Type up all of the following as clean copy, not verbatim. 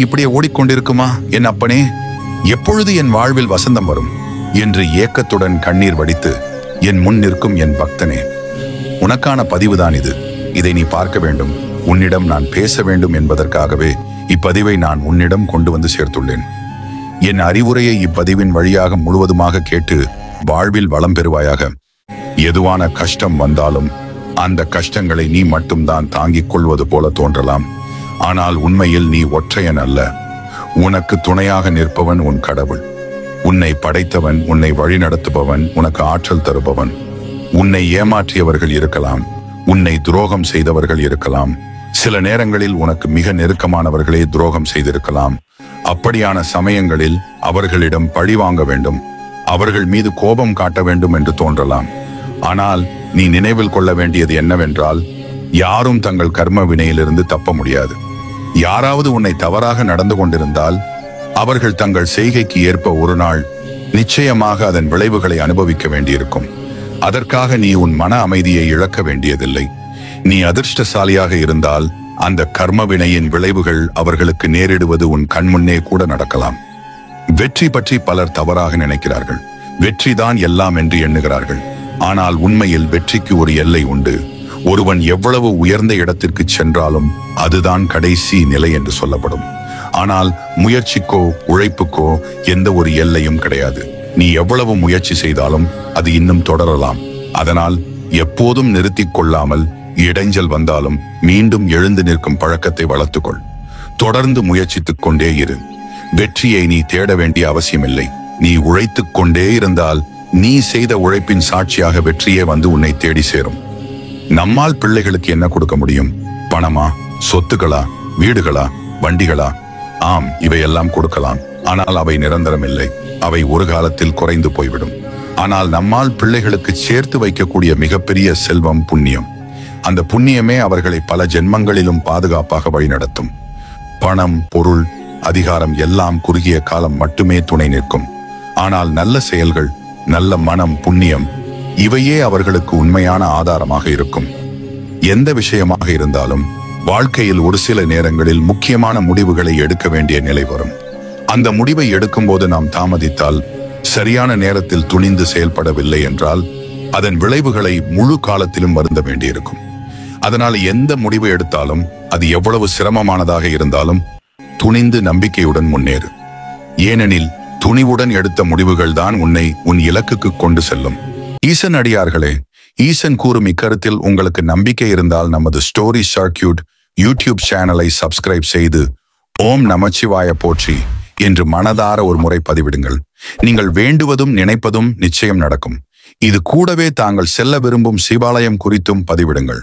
இப்படியே ஓடிக்கொண்டிருக்குமா என் அப்பனே? எப்பொழுது என் வாழ்வில் வசந்தம் வரும் என்று ஏக்கத்துடன் கண்ணீர் வடித்து என் முன் நிற்கும் என் பக்தனே, உனக்கான பதிவுதான் இது. இதை நீ பார்க்க வேண்டும். உன்னிடம் நான் பேச வேண்டும் என்பதற்காகவே இப்பதிவை நான் உன்னிடம் கொண்டு வந்து சேர்த்துள்ளேன். என் அறிவுரையை இப்பதிவின் வழியாக முழுவதுமாக கேட்டு வாழ்வில் வளம் பெறுவாயாக. எதுவான கஷ்டம் வந்தாலும் அந்த கஷ்டங்களை நீ மட்டும்தான் தாங்கிக் கொள்வது போல தோன்றலாம். ஆனால் உண்மையில் நீ ஒற்றையன் அல்ல. உனக்கு துணையாக நிற்பவன் உன் கடவுள். உன்னை படைத்தவன், உன்னை வழிநடத்துபவன், உனக்கு ஆற்றல் தருபவன். உன்னை ஏமாற்றியவர்கள் இருக்கலாம், உன்னை துரோகம் செய்தவர்கள் இருக்கலாம். சில நேரங்களில் உனக்கு மிக நெருக்கமானவர்களே துரோகம் செய்திருக்கலாம். அப்படியான சமயங்களில் அவர்களிடம் பழி வாங்க வேண்டும், அவர்கள் மீது கோபம் காட்ட வேண்டும் என்று தோன்றலாம். ஆனால் நீ நினைவில் கொள்ள வேண்டியது என்னவென்றால், யாரும் தங்கள் கர்ம வினையிலிருந்து தப்ப முடியாது. யாராவது உன்னை தவறாக நடந்து கொண்டிருந்தால் அவர்கள் தங்கள் செய்கைக்கு ஏற்ப ஒரு நாள் நிச்சயமாக அதன் விளைவுகளை அனுபவிக்க வேண்டியிருக்கும். அதற்காக நீ உன் மன அமைதியை இழக்க வேண்டியதில்லை. நீ அதிர்ஷ்டசாலியாக இருந்தால் அந்த கர்ம வினையின் விளைவுகள் அவர்களுக்கு நேரிடுவது உன் கண்முன்னே கூட நடக்கலாம். வெற்றி பற்றி பலர் தவறாக நினைக்கிறார்கள். வெற்றிதான் எல்லாம் என்று எண்ணுகிறார்கள். ஆனால் உண்மையில் வெற்றிக்கு ஒரு எல்லை உண்டு. ஒருவன் எவ்வளவு உயர்ந்த இடத்திற்கு சென்றாலும் அதுதான் கடைசி நிலை என்று சொல்லப்படும். ஆனால் முயற்சிக்கோ உழைப்புக்கோ எந்த ஒரு எல்லையும் கிடையாது. நீ எவ்வளவு முயற்சி செய்தாலும் அது இன்னும் தொடரலாம். அதனால் எப்போதும் நிறுத்திக் கொள்ளாமல் இடைஞ்சல் வந்தாலும் மீண்டும் எழுந்து நிற்கும் பழக்கத்தை வளர்த்துக்கொள். தொடர்ந்து முயற்சித்துக் கொண்டே இரு. வெற்றியை நீ தேட வேண்டிய அவசியமில்லை. நீ உழைத்துக் கொண்டே இருந்தால் நீ செய்த உழைப்பின் சாட்சியாக வெற்றியே வந்து உன்னை தேடி சேரும். நம்மால் பிள்ளைகளுக்கு என்ன கொடுக்க முடியும்? பணமா, சொத்துக்களா, வீடுகளா, வண்டிகளா? ஆம், இவையெல்லாம் கொடுக்கலாம். ஆனால் அவை நிரந்தரம் இல்லை. அவை ஒரு காலத்தில் குறைந்து போய்விடும். ஆனால் நம்மால் பிள்ளைகளுக்கு சேர்த்து வைக்கக்கூடிய மிகப்பெரிய செல்வம் புண்ணியம். அந்த புண்ணியமே அவர்களை பல ஜென்மங்களிலும் பாதுகாப்பாக வழிநடத்தும். பணம், பொருள், அதிகாரம் எல்லாம் குறுகிய காலம் மட்டுமே துணை நிற்கும். ஆனால் நல்ல செயல்கள், நல்ல மனம், புண்ணியம் இவையே அவர்களுக்கு உண்மையான ஆதாரமாக இருக்கும். எந்த விஷயமாக இருந்தாலும் வாழ்க்கையில் ஒரு சில நேரங்களில் முக்கியமான முடிவுகளை எடுக்க வேண்டிய நிலை வரும். அந்த முடிவை எடுக்கும்போது நாம் தாமதித்தால், சரியான நேரத்தில் துணிந்து செயல்படவில்லை என்றால் அதன் விளைவுகளை முழு காலத்திலும் வருந்த வேண்டியிருக்கும். அதனால் எந்த முடிவு எடுத்தாலும் அது எவ்வளவு சிரமமானதாக இருந்தாலும் துணிந்து நம்பிக்கையுடன் முன்னேறு. ஏனெனில் துணிவுடன் எடுத்த முடிவுகள் தான் உன்னை உன் இலக்குக்கு கொண்டு செல்லும். ஈசன் அடியார்களே, ஈசன் கூறும் இக்கருத்தில் உங்களுக்கு நம்பிக்கை இருந்தால் நமது ஸ்டோரி சர்க்கியூட் யூடியூப் சேனலை சப்ஸ்கிரைப் செய்து ஓம் நமச்சிவாய போற்றி என்று மனதார ஒரு முறை பதிவிடுங்கள். நீங்கள் வேண்டுவதும் நினைப்பதும் நிச்சயம் நடக்கும். இது கூடவே தாங்கள் செல்ல விரும்பும் சிவாலயம் குறித்தும் பதிவிடுங்கள்.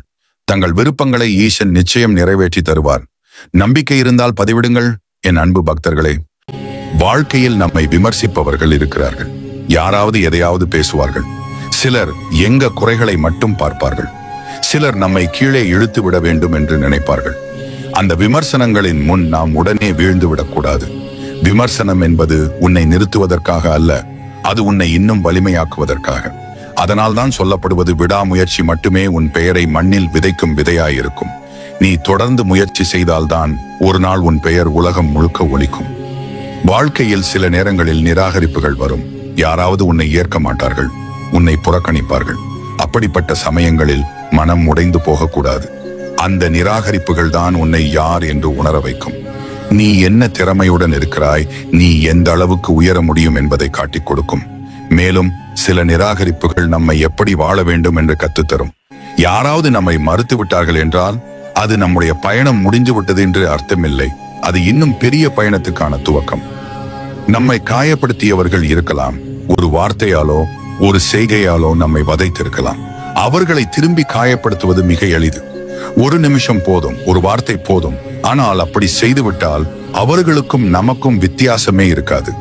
தங்கள் விருப்பங்களை ஈசன் நிச்சயம் நிறைவேற்றி தருவார். நம்பிக்கை இருந்தால் பதிவிடுங்கள். என் அன்பு பக்தர்களே, வாழ்க்கையில் நம்மை விமர்சிப்பவர்கள் இருக்கிறார்கள். யாராவது எதையாவது பேசுவார்கள். சிலர் எங்க குறைகளை மட்டும் பார்ப்பார்கள். சிலர் நம்மை கீழே இழுத்து விட வேண்டும் என்று நினைப்பார்கள். அந்த விமர்சனங்களின் முன் நாம் உடனே வீழ்ந்து விடக்கூடாது. விமர்சனம் என்பது உன்னை நிறுத்துவதற்காக அல்ல, அது உன்னை இன்னும் வலிமையாக்குவதற்காக. அதனால்தான் சொல்லப்படுவது, விடாமுயற்சி மட்டுமே உன் பெயரை மண்ணில் விதைக்கும் விதையாயிருக்கும். நீ தொடர்ந்து முயற்சி செய்தால்தான் ஒரு நாள் உன் பெயர் உலகம் முழுக்க ஒலிக்கும். வாழ்க்கையில் சில நேரங்களில் நிராகரிப்புகள் வரும். யாராவது உன்னை ஏற்க மாட்டார்கள், உன்னை புறக்கணிப்பார்கள். அப்படிப்பட்ட சமயங்களில் மனம் உடைந்து போகக்கூடாது. அந்த நிராகரிப்புகள் தான் உன்னை யார் என்று உணர வைக்கும். நீ என்ன திறமையுடன் இருக்கிறாய், நீ எந்த அளவுக்கு உயர முடியும் என்பதை காட்டிக் கொடுக்கும். மேலும் சில நிராகரிப்புகள் நம்மை எப்படி வாழ வேண்டும் என்று கற்றுத்தரும். யாராவது நம்மை மறுத்து விட்டார்கள் என்றால் அது நம்முடைய பயணம் முடிந்து விட்டது என்று அர்த்தமில்லை. அது இன்னும் பெரிய பயணத்துக்கான துவக்கம். நம்மை காயப்படுத்தியவர்கள் இருக்கலாம். ஒரு வார்த்தையாலோ ஒரு செய்கையாலோ நம்மை வதைத்திருக்கலாம். அவர்களை திரும்பி காயப்படுத்துவது மிக எளிது. ஒரு நிமிஷம் போதும், ஒரு வார்த்தை போதும். ஆனால் அப்படி செய்துவிட்டால் அவர்களுக்கும் நமக்கும் வித்தியாசமே இருக்காது.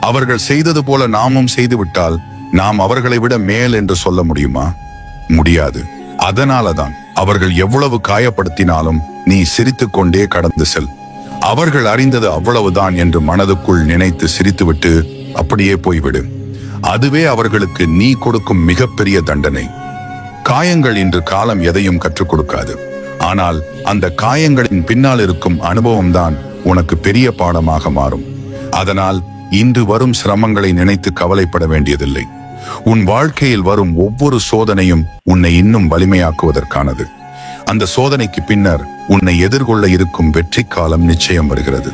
அவர்கள் செய்தது போல நாமும் செய்துவிட்டால் நாம் அவர்களை விட மேல் என்று சொல்ல முடியுமா? முடியாது. அதனாலதான் அவர்கள் எவ்வளவு காயப்படுத்தினாலும் நீ சிரித்துக் கொண்டே கடந்து செல். அவர்கள் அறிந்தது அவ்வளவுதான் என்று மனதுக்குள் நினைத்து சிரித்துவிட்டு அப்படியே போய்விடு. அதுவே அவர்களுக்கு நீ கொடுக்கும் மிகப்பெரிய தண்டனை. காயங்கள் இன்று காலம் எதையும் கற்றுக் கொடுக்காது. ஆனால் அந்த காயங்களின் பின்னால் இருக்கும் அனுபவம்தான் உனக்கு பெரிய பாடமாக மாறும். அதனால் இன்று வரும் சிரமங்களை நினைத்து கவலைப்பட வேண்டியதில்லை. உன் வாழ்க்கையில் வரும் ஒவ்வொரு சோதனையும் உன்னை இன்னும் வலிமையாக்குவதற்கானது. அந்த சோதனைக்கு பின்னர் உன்னை எதிர்கொள்ள இருக்கும் வெற்றி காலம் நிச்சயம் வருகிறது.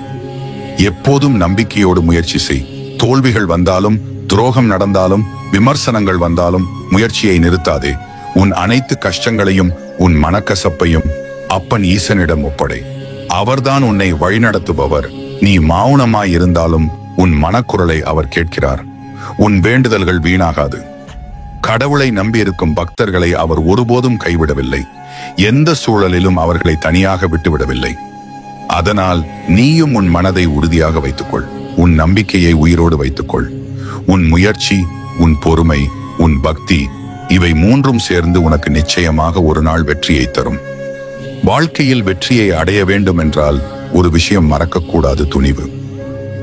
எப்போதும் நம்பிக்கையோடு முயற்சி செய். தோல்விகள் வந்தாலும், துரோகம் நடந்தாலும், விமர்சனங்கள் வந்தாலும் முயற்சியை நிறுத்தாதே. உன் அனைத்து கஷ்டங்களையும், உன் மனக்கசப்பையும் அப்பன் ஈசனிடம் ஒப்படை. அவர்தான் உன்னை வழிநடத்துபவர். நீ மௌனமாய் இருந்தாலும் உன் மனக்குரலை அவர் கேட்கிறார். உன் வேண்டுதல்கள் வீணாகாது. கடவுளை நம்பியிருக்கும் பக்தர்களை அவர் ஒருபோதும் கைவிடவில்லை. எந்த சூழலிலும் அவர்களை தனியாக விட்டுவிடவில்லை. அதனால் நீயும் உன் மனதை உறுதியாக வைத்துக்கொள். உன் நம்பிக்கையை உயிரோடு வைத்துக்கொள். உன் முயற்சி, உன் பொறுமை, உன் பக்தி, இவை மூன்றும் சேர்ந்து உனக்கு நிச்சயமாக ஒரு நாள் வெற்றியை தரும். வாழ்க்கையில் வெற்றியை அடைய வேண்டும் என்றால் ஒரு விஷயம் மறக்கக்கூடாது: துணிவு.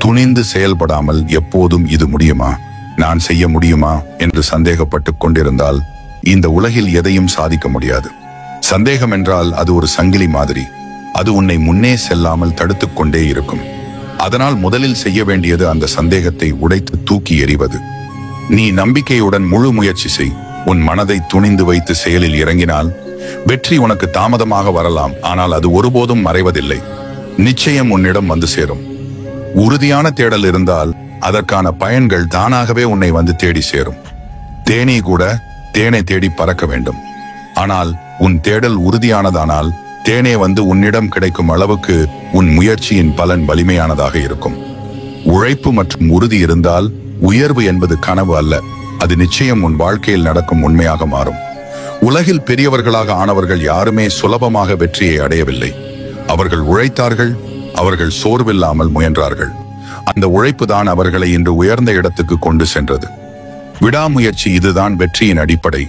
துணிந்து செயல்படாமல் எப்போதும் இது முடியுமா, நான் செய்ய முடியுமா என்று சந்தேகப்பட்டு கொண்டிருந்தால் இந்த உலகில் எதையும் சாதிக்க முடியாது. சந்தேகம் என்றால் அது ஒரு சங்கிலி மாதிரி. அது உன்னை முன்னே செல்லாமல் தடுத்து கொண்டே இருக்கும். அதனால் முதலில் செய்ய வேண்டியது அந்த சந்தேகத்தை உடைத்து தூக்கி எறிவது. நீ நம்பிக்கையுடன் முழு முயற்சி செய். உன் மனதை துணிந்து வைத்து செயலில் இறங்கினால் வெற்றி உனக்கு தாமதமாக வரலாம், ஆனால் அது ஒருபோதும் மறைவதில்லை. நிச்சயம் உன்னிடம் வந்து சேரும். உறுதியான தேடல் இருந்தால் அதற்கான பயன்கள் தானாகவே உன்னை வந்து தேடி சேரும். தேனீ கூட தேனை தேடி பறக்க வேண்டும். ஆனால் உன் தேடல் உறுதியானதானால் தேனே வந்து உன்னிடம் கிடைக்கும் அளவுக்கு உன் முயற்சியின் பலன் வலிமையானதாக இருக்கும். உழைப்பு மற்றும் உறுதி இருந்தால் உயர்வு என்பது கனவு அல்ல, அது நிச்சயம் உன் வாழ்க்கையில் நடக்கும் உண்மையாக மாறும். உலகில் பெரியவர்களாக ஆனவர்கள் யாருமே சுலபமாக வெற்றியை அடையவில்லை. அவர்கள் உழைத்தார்கள், அவர்கள் சோர்வில்லாமல் முயன்றார்கள். அந்த உழைப்பு தான் அவர்களை இன்று உயர்ந்த இடத்துக்கு கொண்டு சென்றது. விடாமுயற்சி இதுதான் வெற்றியின் அடிப்படை.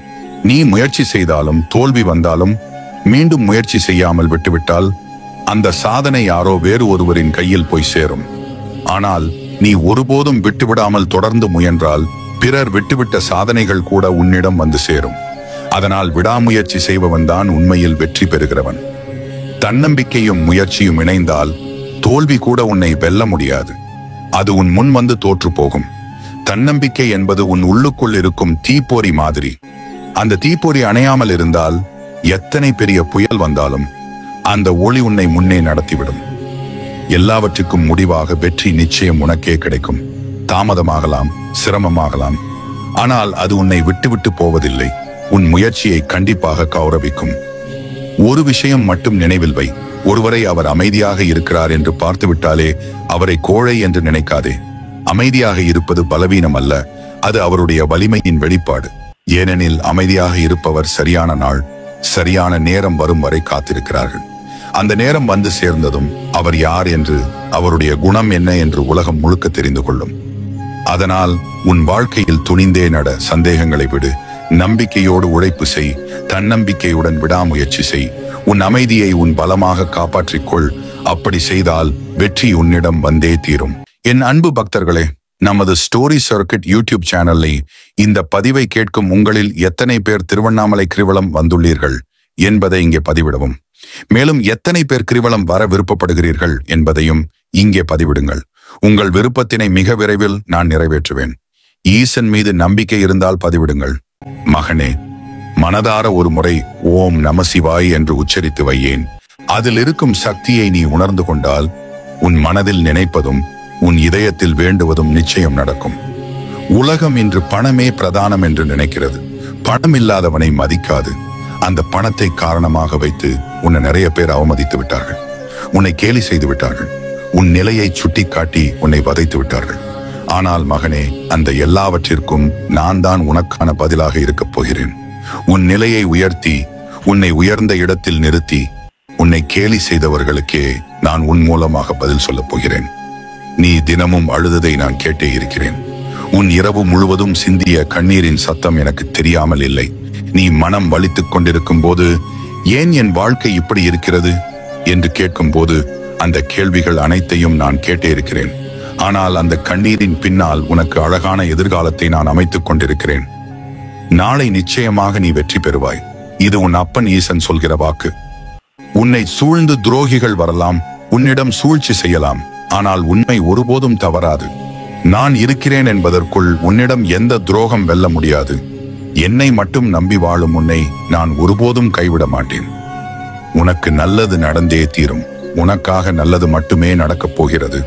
நீ முயற்சி செய்தாலும் தோல்வி வந்தாலும் மீண்டும் முயற்சி செய்யாமல் விட்டுவிட்டால் அந்த சாதனை யாரோ வேறு ஒருவரின் கையில் போய் சேரும். ஆனால் நீ ஒருபோதும் விட்டுவிடாமல் தொடர்ந்து முயன்றால் பிறர் விட்டுவிட்ட சாதனைகள் கூட உன்னிடம் வந்து சேரும். அதனால் விடாமுயற்சி செய்பவன் தான் உண்மையில் வெற்றி பெறுகிறவன். தன்னம்பிக்கையும் முயற்சியும் இணைந்தால் தோல்வி கூட உன்னை வெல்ல முடியாது. அது உன் முன் வந்து தோற்று போகும். தன்னம்பிக்கை என்பது உன் உள்ளுக்குள் இருக்கும் தீப்பொறி மாதிரி. அந்த தீப்பொறி அணையாமல் இருந்தால் எத்தனை பெரிய புயல் வந்தாலும் அந்த ஒளி உன்னை முன்னே நடத்திவிடும். எல்லாவற்றுக்கும் முடிவாக வெற்றி நிச்சயம் உனக்கே கிடைக்கும். தாமதமாகலாம், சிரமமாகலாம், ஆனால் அது உன்னை விட்டுவிட்டு போவதில்லை. உன் முயற்சியை கண்டிப்பாக கௌரவிக்கும். ஒரு விஷயம் மட்டும் நினைவில் வை: ஒருவரை அவர் அமைதியாக இருக்கிறார் என்று பார்த்துவிட்டாலே அவரை கோழை என்று நினைக்காதே. அமைதியாக இருப்பது பலவீனம் அல்ல, அது அவருடைய வலிமையின் வெளிப்பாடு. ஏனெனில் அமைதியாக இருப்பவர் சரியான நாள், சரியான நேரம் வரும் வரை காத்திருக்கிறார்கள். அந்த நேரம் வந்து சேர்ந்ததும் அவர் யார் என்று, அவருடைய குணம் என்ன என்று உலகம் முழுக்க தெரிந்து கொள்ளும். அதனால் உன் வாழ்க்கையில் துணிந்தே நட. சந்தேகங்களை விடு. நம்பிக்கையோடு உழைப்பு செய். தன்னம்பிக்கையுடன் விடாமுயற்சி செய். உன் அமைதியை உன் பலமாக காப்பாற்றிக்கொள். அப்படி செய்தால் வெற்றி உன்னிடம் வந்தே தீரும். என் அன்பு பக்தர்களே, நமது ஸ்டோரி சர்க்கிட் யூடியூப் சேனலில் இந்த பதிவை கேட்கும் உங்களில் எத்தனை பேர் திருவண்ணாமலை கிரிவலம் வந்துள்ளீர்கள் என்பதை இங்கே பதிவிடவும். மேலும் எத்தனை பேர் கிரிவலம் வர விருப்பப்படுகிறீர்கள் என்பதையும் இங்கே பதிவிடுங்கள். உங்கள் விருப்பத்தினை மிக விரைவில் நான் நிறைவேற்றுவேன். ஈசன் மீது நம்பிக்கை இருந்தால் பதிவிடுங்கள். மகனே, மனதார ஒரு முறை ஓம் நம சிவாய் என்று உச்சரித்து வையேன். அதில் இருக்கும் சக்தியை நீ உணர்ந்து கொண்டால் உன் மனதில் நினைப்பதும் உன் இதயத்தில் வேண்டுவதும் நிச்சயம் நடக்கும். உலகம் இன்று பணமே பிரதானம் என்று நினைக்கிறது. பணம் இல்லாதவனை மதிக்காது. அந்த பணத்தை காரணமாக வைத்து உன்னை நிறைய பேர் அவமதித்து விட்டார்கள். உன்னை கேலி செய்து விட்டார்கள். உன் நிலையை சுட்டிக்காட்டி உன்னை வதைத்து விட்டார்கள். ஆனால் மகனே, அந்த எல்லாவற்றிற்கும் நான் தான் உனக்கான பதிலாக இருக்கப் போகிறேன். உன் நிலையை உயர்த்தி உன்னை உயர்ந்த இடத்தில் நிறுத்தி உன்னை கேலி செய்தவர்களுக்கே நான் உன் மூலமாக பதில் சொல்லப் போகிறேன். நீ தினமும் அழுததை நான் கேட்டே இருக்கிறேன். உன் இரவு முழுவதும் சிந்திய கண்ணீரின் சத்தம் எனக்கு தெரியாமல் இல்லை. நீ மனம் வலித்துக் கொண்டிருக்கும் போது ஏன் என் வாழ்க்கை இப்படி இருக்கிறது என்று கேட்கும் போது அந்த கேள்விகள் அனைத்தையும் நான் கேட்டே இருக்கிறேன். ஆனால் அந்த கண்ணீரின் பின்னால் உனக்கு அழகான எதிர்காலத்தை நான் அமைத்துக் கொண்டிருக்கிறேன். நாளை நிச்சயமாக நீ வெற்றி பெறுவாய். இது உன் அப்பன் ஈசன் சொல்கிற வாக்கு. உன்னை சூழ்ந்து துரோகிகள் வரலாம், உன்னிடம் சூழ்ச்சி செய்யலாம், ஆனால் உண்மை ஒருபோதும் தவறாது. நான் இருக்கிறேன் என்பதற்குள் உன்னிடம் எந்த துரோகம் வெல்ல முடியாது. என்னை மட்டும் நம்பி வாழும் உன்னை நான் ஒருபோதும் கைவிட மாட்டேன். உனக்கு நல்லது நடந்தே தீரும். உனக்காக நல்லது மட்டுமே நடக்கப் போகிறது.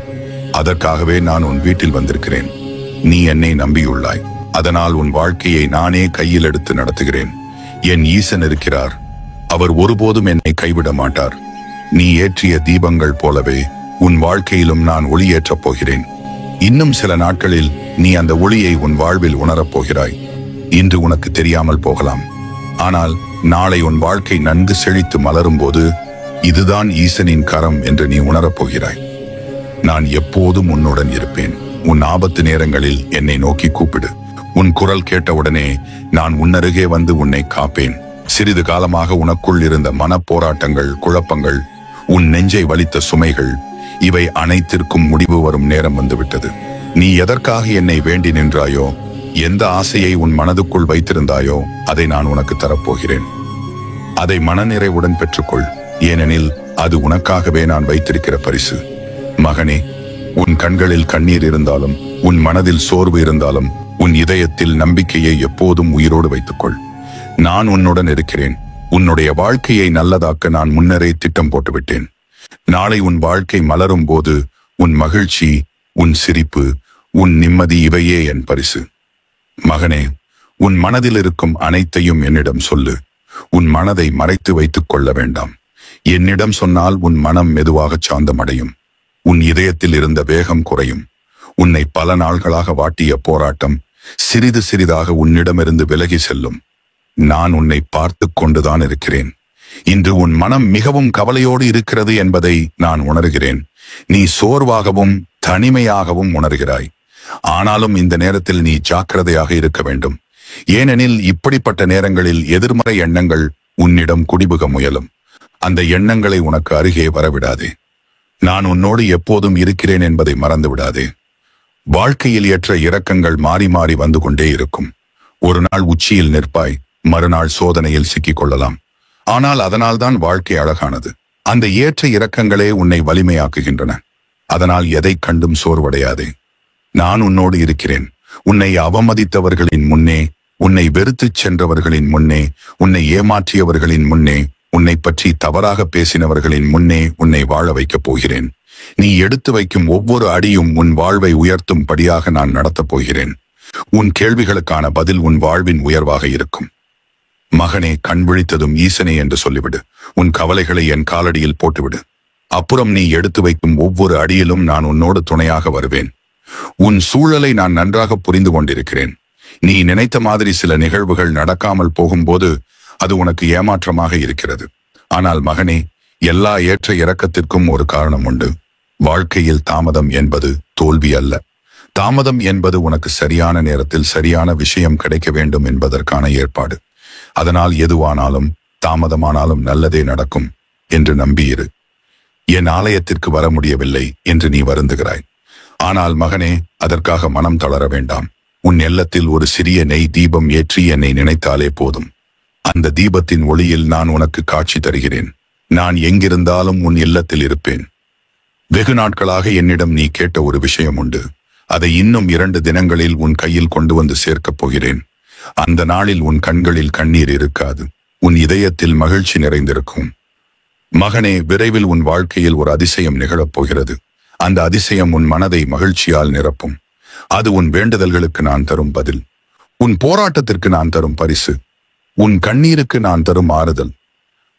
அதற்காகவே நான் உன் வீட்டில் வந்திருக்கிறேன். நீ என்னை நம்பியுள்ளாய். அதனால் உன் வாழ்க்கையை நானே கையில் எடுத்து நடத்துகிறேன். என் ஈசன் இருக்கிறார். அவர் ஒருபோதும் என்னை கைவிட மாட்டார். நீ ஏற்றிய தீபங்கள் போலவே உன் வாழ்க்கையிலும் நான் ஒளியேற்றப் போகிறேன். இன்னும் சில நாட்களில் நீ அந்த ஒளியை உன் வாழ்வில் உணரப் போகிறாய். இன்று உனக்கு தெரியாமல் போகலாம், ஆனால் நாளை உன் வாழ்க்கை நன்கு செழித்து மலரும் போது இதுதான் ஈசனின் கரம் என்று நீ உணரப் போகிறாய். நான் எப்போதும் உன்னுடன் இருப்பேன். உன் ஆபத்து நேரங்களில் என்னை நோக்கி கூப்பிடு. உன் குரல் கேட்டவுடனே நான் உன்னருகே வந்து உன்னை காப்பேன். சிறிது காலமாக உனக்குள் இருந்த மனப்போராட்டங்கள், குழப்பங்கள், உன் நெஞ்சை வலித்த சுமைகள், இவை அனைத்திற்கும் முடிவு வரும் நேரம் வந்துவிட்டது. நீ எதற்காக என்னை வேண்டி நின்றாயோ, எந்த ஆசையை உன் மனதுக்குள் வைத்திருந்தாயோ அதை நான் உனக்கு தரப்போகிறேன். அதை மனநிறைவுடன் பெற்றுக்கொள். ஏனெனில் அது உனக்காகவே நான் வைத்திருக்கிற பரிசு. மகனே, உன் கண்களில் கண்ணீர் இருந்தாலும், உன் மனதில் சோர்வு இருந்தாலும், உன் இதயத்தில் நம்பிக்கையை எப்போதும் உயிரோடு வைத்துக்கொள். நான் உன்னுடன் இருக்கிறேன். உன்னுடைய வாழ்க்கையை நல்லதாக்க நான் முன்னரே திட்டம் போட்டுவிட்டேன். நாளை உன் வாழ்க்கை மலரும் போது உன் மகிழ்ச்சி, உன் சிரிப்பு, உன் நிம்மதி இவையே என் பரிசு. மகனே, உன் மனதில் இருக்கும் அனைத்தையும் என்னிடம் சொல்லு. உன் மனதை மறைத்து வைத்துக் கொள்ள வேண்டாம். என்னிடம் சொன்னால் உன் மனம் மெதுவாக சாந்தமடையும். உன் இதயத்தில் இருந்த வேகம் குறையும். உன்னை பல நாள்களாக வாட்டிய போராட்டம் சிறிது சிறிதாக உன்னிடமிருந்து விலகி செல்லும். நான் உன்னை பார்த்து கொண்டுதான் இருக்கிறேன். இன்று உன் மனம் மிகவும் கவலையோடு இருக்கிறது என்பதை நான் உணர்கிறேன். நீ சோர்வாகவும் தனிமையாகவும் உணர்கிறாய். ஆனாலும் இந்த நேரத்தில் நீ ஜாக்கிரதையாக இருக்க வேண்டும். ஏனெனில் இப்படிப்பட்ட நேரங்களில் எதிர்மறை எண்ணங்கள் உன்னிடம் குடிபுக முயலும். அந்த எண்ணங்களை உனக்கு அருகே வரவிடாதே. நான் உன்னோடு எப்போதும் இருக்கிறேன் என்பதை மறந்து விடாதே. வாழ்க்கையில் ஏற்ற இரக்கங்கள் மாறி மாறி வந்து கொண்டே இருக்கும். ஒரு நாள் உச்சியில் நிற்பாய், மறுநாள் சோதனையில் சிக்கிக் கொள்ளலாம். ஆனால் அதனால்தான் வாழ்க்கை அழகானது. அந்த ஏற்ற இரக்கங்களே உன்னை வலிமையாக்குகின்றன. அதனால் எதை கண்டும் சோர்வடையாதே. நான் உன்னோடு இருக்கிறேன். உன்னை அவமதித்தவர்களின் முன்னே, உன்னை வெறுத்துச் சென்றவர்களின் முன்னே, உன்னை ஏமாற்றியவர்களின் முன்னே, உன்னை பற்றி தவறாக பேசினவர்களின் முன்னே உன்னை வாழ வைக்கப் போகிறேன். நீ எடுத்து வைக்கும் ஒவ்வொரு அடியும் உன் வாழ்வை உயர்த்தும் படியாக நான் நடத்தப் போகிறேன். உன் கேள்விகளுக்கான பதில் உன் வாழ்வின் உயர்வாக இருக்கும். மகனே, கண் விழித்ததும் ஈசனே என்று சொல்லிவிடு. உன் கவலைகளை என் காலடியில் போட்டுவிடு. அப்புறம் நீ எடுத்து வைக்கும் ஒவ்வொரு அடியிலும் நான் உன்னோடு துணையாக வருவேன். உன் சூழலை நான் நன்றாக புரிந்து கொண்டிருக்கிறேன். நீ நினைத்த மாதிரி சில நிகழ்வுகள் நடக்காமல் போகும்போது அது உனக்கு ஏமாற்றமாக இருக்கிறது. ஆனால் மகனே, எல்லா ஏற்ற இறக்கத்திற்கும் ஒரு காரணம் உண்டு. வாழ்க்கையில் தாமதம் என்பது தோல்வி அல்ல. தாமதம் என்பது உனக்கு சரியான நேரத்தில் சரியான விஷயம் கிடைக்க வேண்டும் என்பதற்கான ஏற்பாடு. அதனால் எதுவானாலும் தாமதமானாலும் நல்லதே நடக்கும் என்று நம்பியிரு. என் ஆலயத்திற்கு வர முடியவில்லை என்று நீ வருந்துகிறாய். ஆனால் மகனே, அதற்காக மனம் தளர வேண்டாம். உன் எல்லத்தில் ஒரு சிறிய நெய் தீபம் ஏற்றி என்னை நினைத்தாலே போதும். அந்த தீபத்தின் ஒளியில் நான் உனக்கு காட்சி தருகிறேன். நான் எங்கிருந்தாலும் உன் இல்லத்தில் இருப்பேன். வெகு நாட்களாக என்னிடம் நீ கேட்ட ஒரு விஷயம் உண்டு. அதை இன்னும் 2 தினங்களில் உன் கையில் கொண்டு வந்து சேர்க்கப் போகிறேன். அந்த நாளில் உன் கண்களில் கண்ணீர் இருக்காது. உன் இதயத்தில் மகிழ்ச்சி நிறைந்திருக்கும். மகனே, விரைவில் உன் வாழ்க்கையில் ஒரு அதிசயம் நிகழப் போகிறது. அந்த அதிசயம் உன் மனதை மகிழ்ச்சியால் நிரப்பும். அது உன் வேண்டுதல்களுக்கு நான் தரும் பதில். உன் போராட்டத்திற்கு நான் தரும் பரிசு. உன் கண்ணீருக்கு நான் தரும் ஆறுதல்.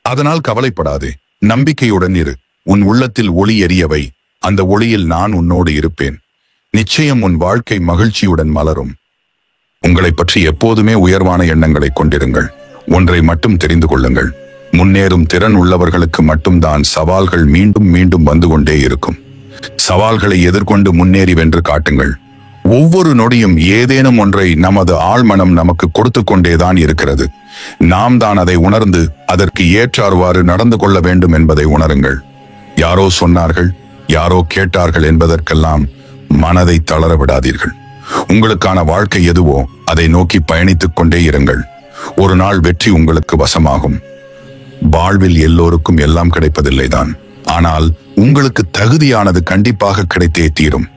அதனால் கவலைப்படாதே. நம்பிக்கையுடன் இரு. உன் உள்ளத்தில் ஒளி எரியவை. அந்த ஒளியில் நான் உன்னோடு இருப்பேன். நிச்சயம் உன் வாழ்க்கை மகிழ்ச்சியுடன் மலரும். உங்களை பற்றி எப்போதுமே உயர்வான எண்ணங்களை கொண்டிருங்கள். ஒன்றை மட்டும் தெரிந்து கொள்ளுங்கள். முன்னேறும் திறன் உள்ளவர்களுக்கு மட்டும்தான் சவால்கள் மீண்டும் மீண்டும் வந்து கொண்டே இருக்கும். சவால்களை எதிர்கொண்டு முன்னேறி வென்று காட்டுங்கள். ஒவ்வொரு நொடியும் ஏதேனும் ஒன்றை நமது ஆழ்மனம் நமக்கு கொடுத்து கொண்டேதான் இருக்கிறது. நாம் தான் அதை உணர்ந்து அதற்கு ஏற்றார்வாறு நடந்து கொள்ள வேண்டும் என்பதை உணருங்கள். யாரோ சொன்னார்கள், யாரோ கேட்டார்கள் என்பதற்கெல்லாம் மனதை தளர விடாதீர்கள். உங்களுக்கான வாழ்க்கை எதுவோ அதை நோக்கி பயணித்துக் கொண்டே இருங்கள். ஒரு நாள் வெற்றி உங்களுக்கு வசமாகும். வாழ்வில் எல்லோருக்கும் எல்லாம் கிடைப்பதில்லைதான். ஆனால் உங்களுக்கு தகுதியானது கண்டிப்பாக கிடைத்தே தீரும்.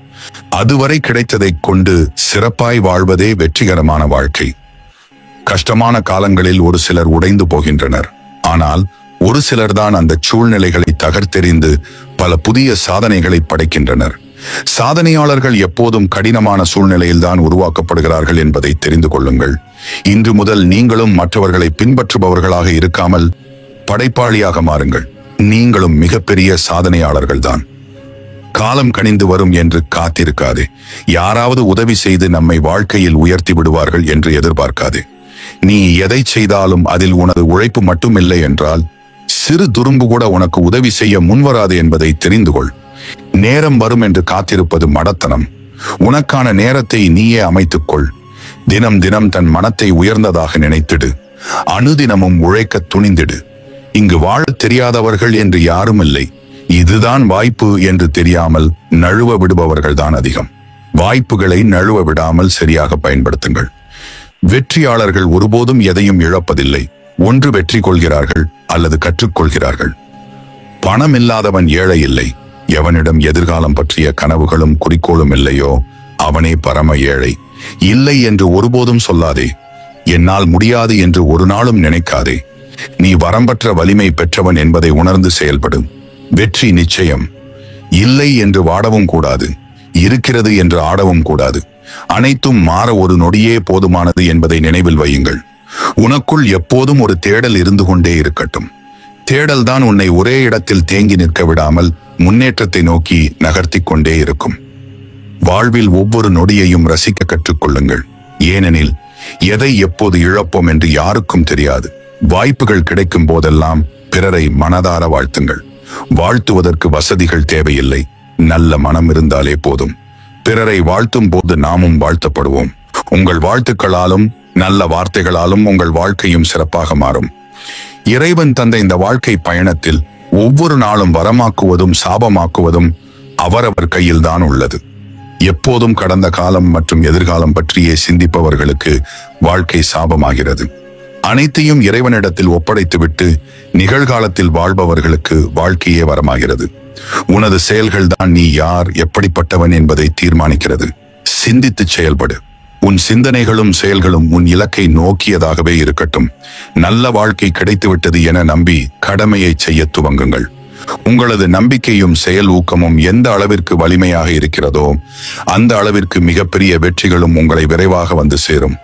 அதுவரை கிடைத்ததைக் கொண்டு சிறப்பாய் வாழ்வதே வெற்றிகரமான வாழ்க்கை. கஷ்டமான காலங்களில் ஒரு சிலர் உடைந்து போகின்றனர். ஆனால் ஒரு சிலர்தான் அந்த சூழ்நிலைகளை தகர்த்தெறிந்து பல புதிய சாதனைகளை படைக்கின்றனர். சாதனையாளர்கள் எப்போதும் கடினமான சூழ்நிலையில்தான் உருவாக்கப்படுகிறார்கள் என்பதை தெரிந்து கொள்ளுங்கள். இன்று முதல் நீங்களும் மற்றவர்களை பின்பற்றுபவர்களாக இருக்காமல் படைப்பாளியாக மாறுங்கள். நீங்களும் மிகப்பெரிய சாதனையாளர்கள்தான். காலம் கனிந்து வரும் என்று காத்திருக்காதே. யாராவது உதவி செய்து நம்மை வாழ்க்கையில் உயர்த்தி விடுவார்கள் என்று எதிர்பார்க்காதே. நீ எதை செய்தாலும் அதில் உனது உழைப்பு மட்டுமில்லை என்றால் சிறு துரும்பு கூட உனக்கு உதவி செய்ய முன்வராது என்பதை தெரிந்து கொள். நேரம் வரும் என்று காத்திருப்பது மடத்தனம். உனக்கான நேரத்தை நீயே அமைத்துக்கொள். தினம் தினம் தன் மனத்தை உயர்ந்ததாக நினைத்திடு. அனுதினமும் உழைக்க துணிந்திடு. இங்கு வாழத் தெரியாதவர்கள் என்று யாரும் இல்லை. இதுதான் வாய்ப்பு என்று தெரியாமல் நழுவ விடுபவர்கள் தான் அதிகம். வாய்ப்புகளை நழுவ விடாமல் சரியாக பயன்படுத்துங்கள். வெற்றியாளர்கள் ஒருபோதும் எதையும் இழப்பதில்லை. ஒன்று வெற்றி கொள்கிறார்கள் அல்லது கற்றுக்கொள்கிறார்கள். பணம் இல்லாதவன் ஏழை இல்லை. எவனிடம் எதிர்காலம் பற்றிய கனவுகளும் குறிக்கோளும் இல்லையோ அவனே பரம ஏழை. இல்லை என்று ஒருபோதும் சொல்லாதே. என்னால் முடியாது என்று ஒரு நாளும் நினைக்காதே. நீ வரம்பற்ற வலிமை பெற்றவன் என்பதை உணர்ந்து செயல்படும். வெற்றி நிச்சயம். இல்லை என்று வாடவும் கூடாது. இருக்கிறது என்று ஆடவும் கூடாது. அனைத்தும் மாற ஒரு நொடியே போதுமானது என்பதை நினைவில் வையுங்கள். உனக்குள் எப்போதும் ஒரு தேடல் இருந்து கொண்டே இருக்கட்டும். தேடல் தான் உன்னை ஒரே இடத்தில் தேங்கி நிற்க விடாமல் முன்னேற்றத்தை நோக்கி நகர்த்தி கொண்டே இருக்கும். வாழ்வில் ஒவ்வொரு நொடியையும் ரசிக்க கற்றுக்கொள்ளுங்கள். ஏனெனில் எதை எப்போது இழப்போம் என்று யாருக்கும் தெரியாது. வாய்ப்புகள் கிடைக்கும் போதெல்லாம் பிறரை மனதார வாழ்த்துங்கள். வாழ்த்துவதற்கு வசதிகள் தேவையில்லை. நல்ல மனம் இருந்தாலே போதும். பிறரை வாழ்த்தும் போது நாமும் வாழ்த்தப்படுவோம். உங்கள் வாழ்த்துக்களாலும் நல்ல வார்த்தைகளாலும் உங்கள் வாழ்க்கையும் சிறப்பாக மாறும். இறைவன் தந்த இந்த வாழ்க்கை பயணத்தில் ஒவ்வொரு நாளும் வரமாக்குவதும் சாபமாக்குவதும் அவரவர் கையில்தான் உள்ளது. எப்போதும் கடந்த காலம் மற்றும் எதிர்காலம் பற்றியே சிந்திப்பவர்களுக்கு வாழ்க்கை சாபமாகிறது. அனைத்தையும் இறைவனிடத்தில் ஒப்படைத்துவிட்டு நிகழ்காலத்தில் வாழ்பவர்களுக்கு வாழ்க்கையே வரமாகிறது. உனது செயல்கள் தான் நீ யார், எப்படிப்பட்டவன் என்பதை தீர்மானிக்கிறது. சிந்தித்து செயல்படு. உன் சிந்தனைகளும் செயல்களும் உன் இலக்கை நோக்கியதாகவே இருக்கட்டும். நல்ல வாழ்க்கை கிடைத்துவிட்டது என நம்பி கடமையை செய்ய துவங்குங்கள். உங்களது நம்பிக்கையும் செயல் ஊக்கமும் எந்த அளவிற்கு வலிமையாக இருக்கிறதோ அந்த அளவிற்கு மிகப்பெரிய வெற்றிகளும் உங்களை விரைவாக வந்து சேரும்.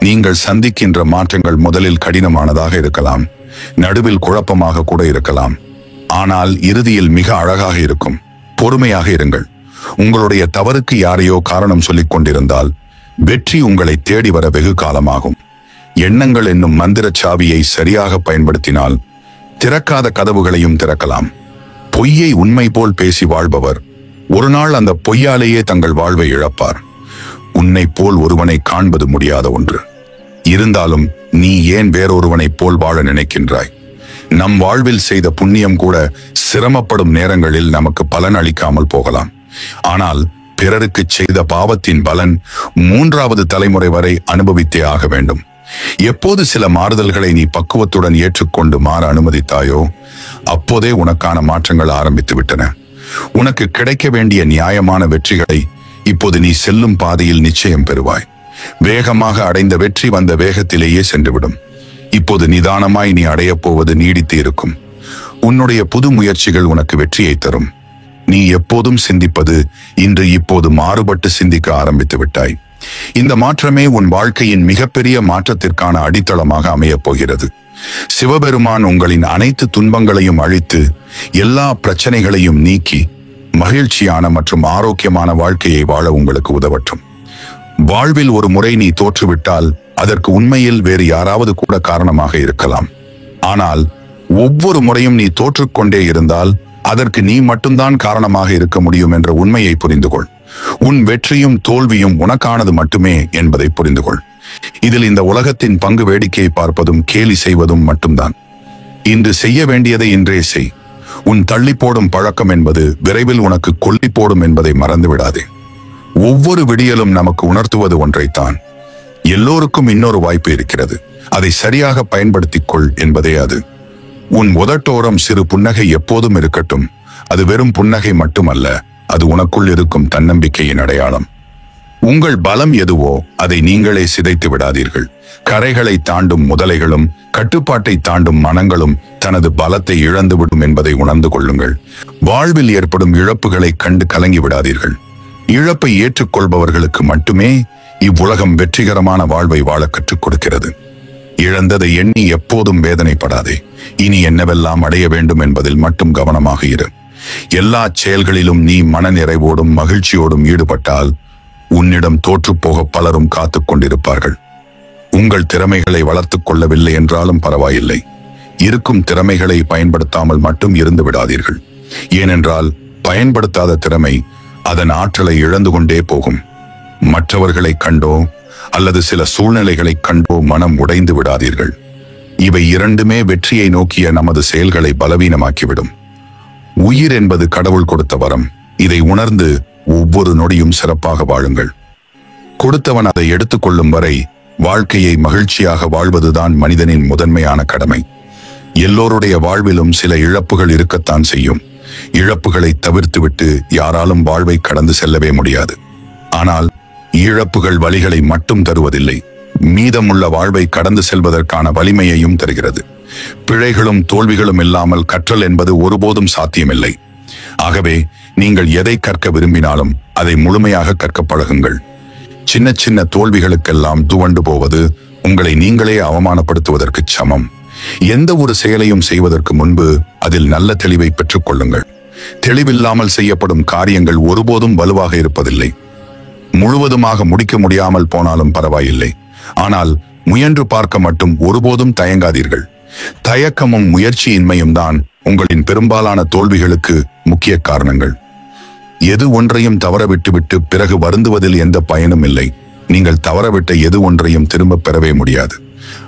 நீங்கள் சந்திக்கின்ற மாற்றங்கள் முதலில் கடினமானதாக இருக்கலாம், நடுவில் குழப்பமாக கூட இருக்கலாம். ஆனால் இறுதியில் மிக அழகாக இருக்கும். பொறுமையாக இருங்கள். உங்களுடைய தவறுக்கு யாரையோ காரணம் சொல்லிக் கொண்டிருந்தால் வெற்றி உங்களை தேடி வர வெகு காலமாகும். எண்ணங்கள் என்னும் மந்திர சாவியை சரியாக பயன்படுத்தினால் திறக்காத கதவுகளையும் திறக்கலாம். பொய்யை உண்மை போல் பேசி வாழ்பவர் ஒரு நாள் அந்த பொய்யாலேயே தங்கள் வாழ்வை இழப்பார். உன்னை போல் ஒருவனை காண்பது முடியாத ஒன்று. இருந்தாலும் நீ ஏன் வேறொருவனைப் போல் வாழ நினைக்கின்றாய்? நம் வாழ்வில் செய்த புண்ணியம் கூட சிரமப்படும் நேரங்களில் நமக்கு பலன் அளிக்காமல் போகலாம். ஆனால் பிறருக்கு செய்த பாவத்தின் பலன் 3வது தலைமுறை வரை அனுபவித்தே ஆக வேண்டும். எப்போது சில மாறுதல்களை நீ பக்குவத்துடன் ஏற்றுக்கொண்டு மாற அனுமதித்தாயோ அப்போதே உனக்கான மாற்றங்கள் ஆரம்பித்து விட்டன. உனக்கு கிடைக்க வேண்டிய நியாயமான வெற்றிகளை இப்போது நீ செல்லும் பாதையில் நிச்சயம் பெறுவாய். வேகமாக அடைந்த வெற்றி வந்த வேகத்திலேயே சென்றுவிடும். இப்போது நிதானமாய் நீ அடையப் போவது நீடித்து இருக்கும். உன்னுடைய புது முயற்சிகள் உனக்கு வெற்றியை தரும். நீ எப்போதும் சிந்திப்பது இன்று இப்போது மாறுபட்டு சிந்திக்க ஆரம்பித்து விட்டாய். இந்த மாற்றமே உன் வாழ்க்கையின் மிகப்பெரிய மாற்றத்திற்கான அடித்தளமாக அமையப் போகிறது. சிவபெருமான் உங்களின் அனைத்து துன்பங்களையும் அழித்து எல்லா பிரச்சனைகளையும் நீக்கி மகிழ்ச்சியான மற்றும் ஆரோக்கியமான வாழ்க்கையை வாழ உங்களுக்கு உதவட்டும். வாழ்வில் ஒரு முறை நீ தோற்றுவிட்டால் அதற்கு உண்மையில் வேறு யாராவது கூட காரணமாக இருக்கலாம். ஆனால் ஒவ்வொரு முறையும் நீ தோற்றுக்கொண்டே இருந்தால் அதற்கு நீ மட்டும்தான் காரணமாக இருக்க முடியும் என்ற உண்மையை புரிந்து கொள். உன் வெற்றியும் தோல்வியும் உனக்கானது மட்டுமே என்பதை புரிந்து கொள். இதில் இந்த உலகத்தின் பங்கு வேடிக்கையை பார்ப்பதும் கேலி செய்வதும் மட்டும்தான். இன்று செய்ய வேண்டியதை இன்றே செய். உன் தள்ளி போடும் பழக்கம் என்பது விரைவில் உனக்கு கொல்லி போடும் என்பதை மறந்து விடாதே. ஒவ்வொரு விடியலும் நமக்கு உணர்த்துவது ஒன்றைத்தான். எல்லோருக்கும் இன்னொரு வாய்ப்பு இருக்கிறது. அதை சரியாக பயன்படுத்திக் கொள் என்பதே அது. உன் உதட்டோரம் சிறு புன்னகை எப்போதும் இருக்கட்டும். அது வெறும் புன்னகை மட்டுமல்ல, அது உனக்குள் இருக்கும் தன்னம்பிக்கையின் அடையாளம். உங்கள் பலம் எதுவோ அதை நீங்களே சிதைத்து விடாதீர்கள். கரைகளை தாண்டும் முதலைகளும் கட்டுப்பாட்டை தாண்டும் மனங்களும் தனது பலத்தை இழந்துவிடும் என்பதை உணர்ந்து கொள்ளுங்கள். வாழ்வில் ஏற்படும் இழப்புகளை கண்டு கலங்கி விடாதீர்கள். இழப்பை ஏற்றுக்கொள்பவர்களுக்கு மட்டுமே இவ்வுலகம் வெற்றிகரமான வாழ்வை வாழ கற்றுக் கொடுக்கிறது. இழந்ததை எண்ணி எப்போதும் வேதனைப்படாதே. இனி என்னவெல்லாம் அடைய வேண்டும் என்பதில் மட்டும் கவனமாக இரு. எல்லா செயல்களிலும் நீ மனநிறைவோடும் மகிழ்ச்சியோடும் ஈடுபட்டால் உன்னிடம் தோற்றுப்போக பலரும் காத்துக் கொண்டிருப்பார்கள். உங்கள் திறமைகளை வளர்த்துக் கொள்ளவில்லை என்றாலும் பரவாயில்லை. இருக்கும் திறமைகளை பயன்படுத்தாமல் மட்டும் இருந்து விடாதீர்கள். ஏனென்றால் பயன்படுத்தாத திறமை அதன் ஆற்றலை இழந்து கொண்டே போகும். மற்றவர்களை கண்டோ அல்லது சில சூழ்நிலைகளை கண்டோ மனம் உடைந்து விடாதீர்கள். இவை இரண்டுமே வெற்றியை நோக்கிய நமது செயல்களை பலவீனமாக்கிவிடும். உயிர் என்பது கடவுள் கொடுத்த வரம். இதை உணர்ந்து ஒவ்வொரு நொடியும் சிறப்பாக வாழுங்கள். கொடுத்தவன் அதை எடுத்துக்கொள்ளும் வரை வாழ்க்கையை மகிழ்ச்சியாக வாழ்வதுதான் மனிதனின் முதன்மையான கடமை. எல்லோருடைய வாழ்விலும் சில இழப்புகள் இருக்கத்தான் செய்யும். இழப்புகளை தவிர்த்துவிட்டு யாராலும் வாழ்வை கடந்து செல்லவே முடியாது. ஆனால் இழப்புகள் வலிகளை மட்டும் தருவதில்லை, மீதமுள்ள வாழ்வை கடந்து செல்வதற்கான வலிமையையும் தருகிறது. பிழைகளும் தோல்விகளும் இல்லாமல் கற்றல் என்பது ஒருபோதும் சாத்தியமில்லை. ஆகவே நீங்கள் எதை கற்க விரும்பினாலும் அதை முழுமையாக கற்க பழகுங்கள். சின்ன சின்ன தோல்விகளுக்கெல்லாம் துவண்டு போவது உங்களை நீங்களே அவமானப்படுத்துவதற்கு சமம். எந்த ஒரு செயலையும் செய்வதற்கு முன்பு அதில் நல்ல தெளிவை பெற்றுக் கொள்ளுங்கள். தெளிவில்லாமல் செய்யப்படும் காரியங்கள் ஒருபோதும் வலுவாக இருப்பதில்லை. முழுவதுமாக முடிக்க முடியாமல் போனாலும் பரவாயில்லை, ஆனால் முயன்று பார்க்க மட்டும் ஒருபோதும் தயங்காதீர்கள். தயக்கமும் முயற்சியின்மையும் தான் உங்களின் பெரும்பாலான தோல்விகளுக்கு முக்கிய காரணங்கள். எது ஒன்றையும் தவற விட்டுவிட்டு பிறகு வருந்துவதில் எந்த பயனும் இல்லை. நீங்கள் தவறவிட்ட எது ஒன்றையும் திரும்ப பெறவே முடியாது.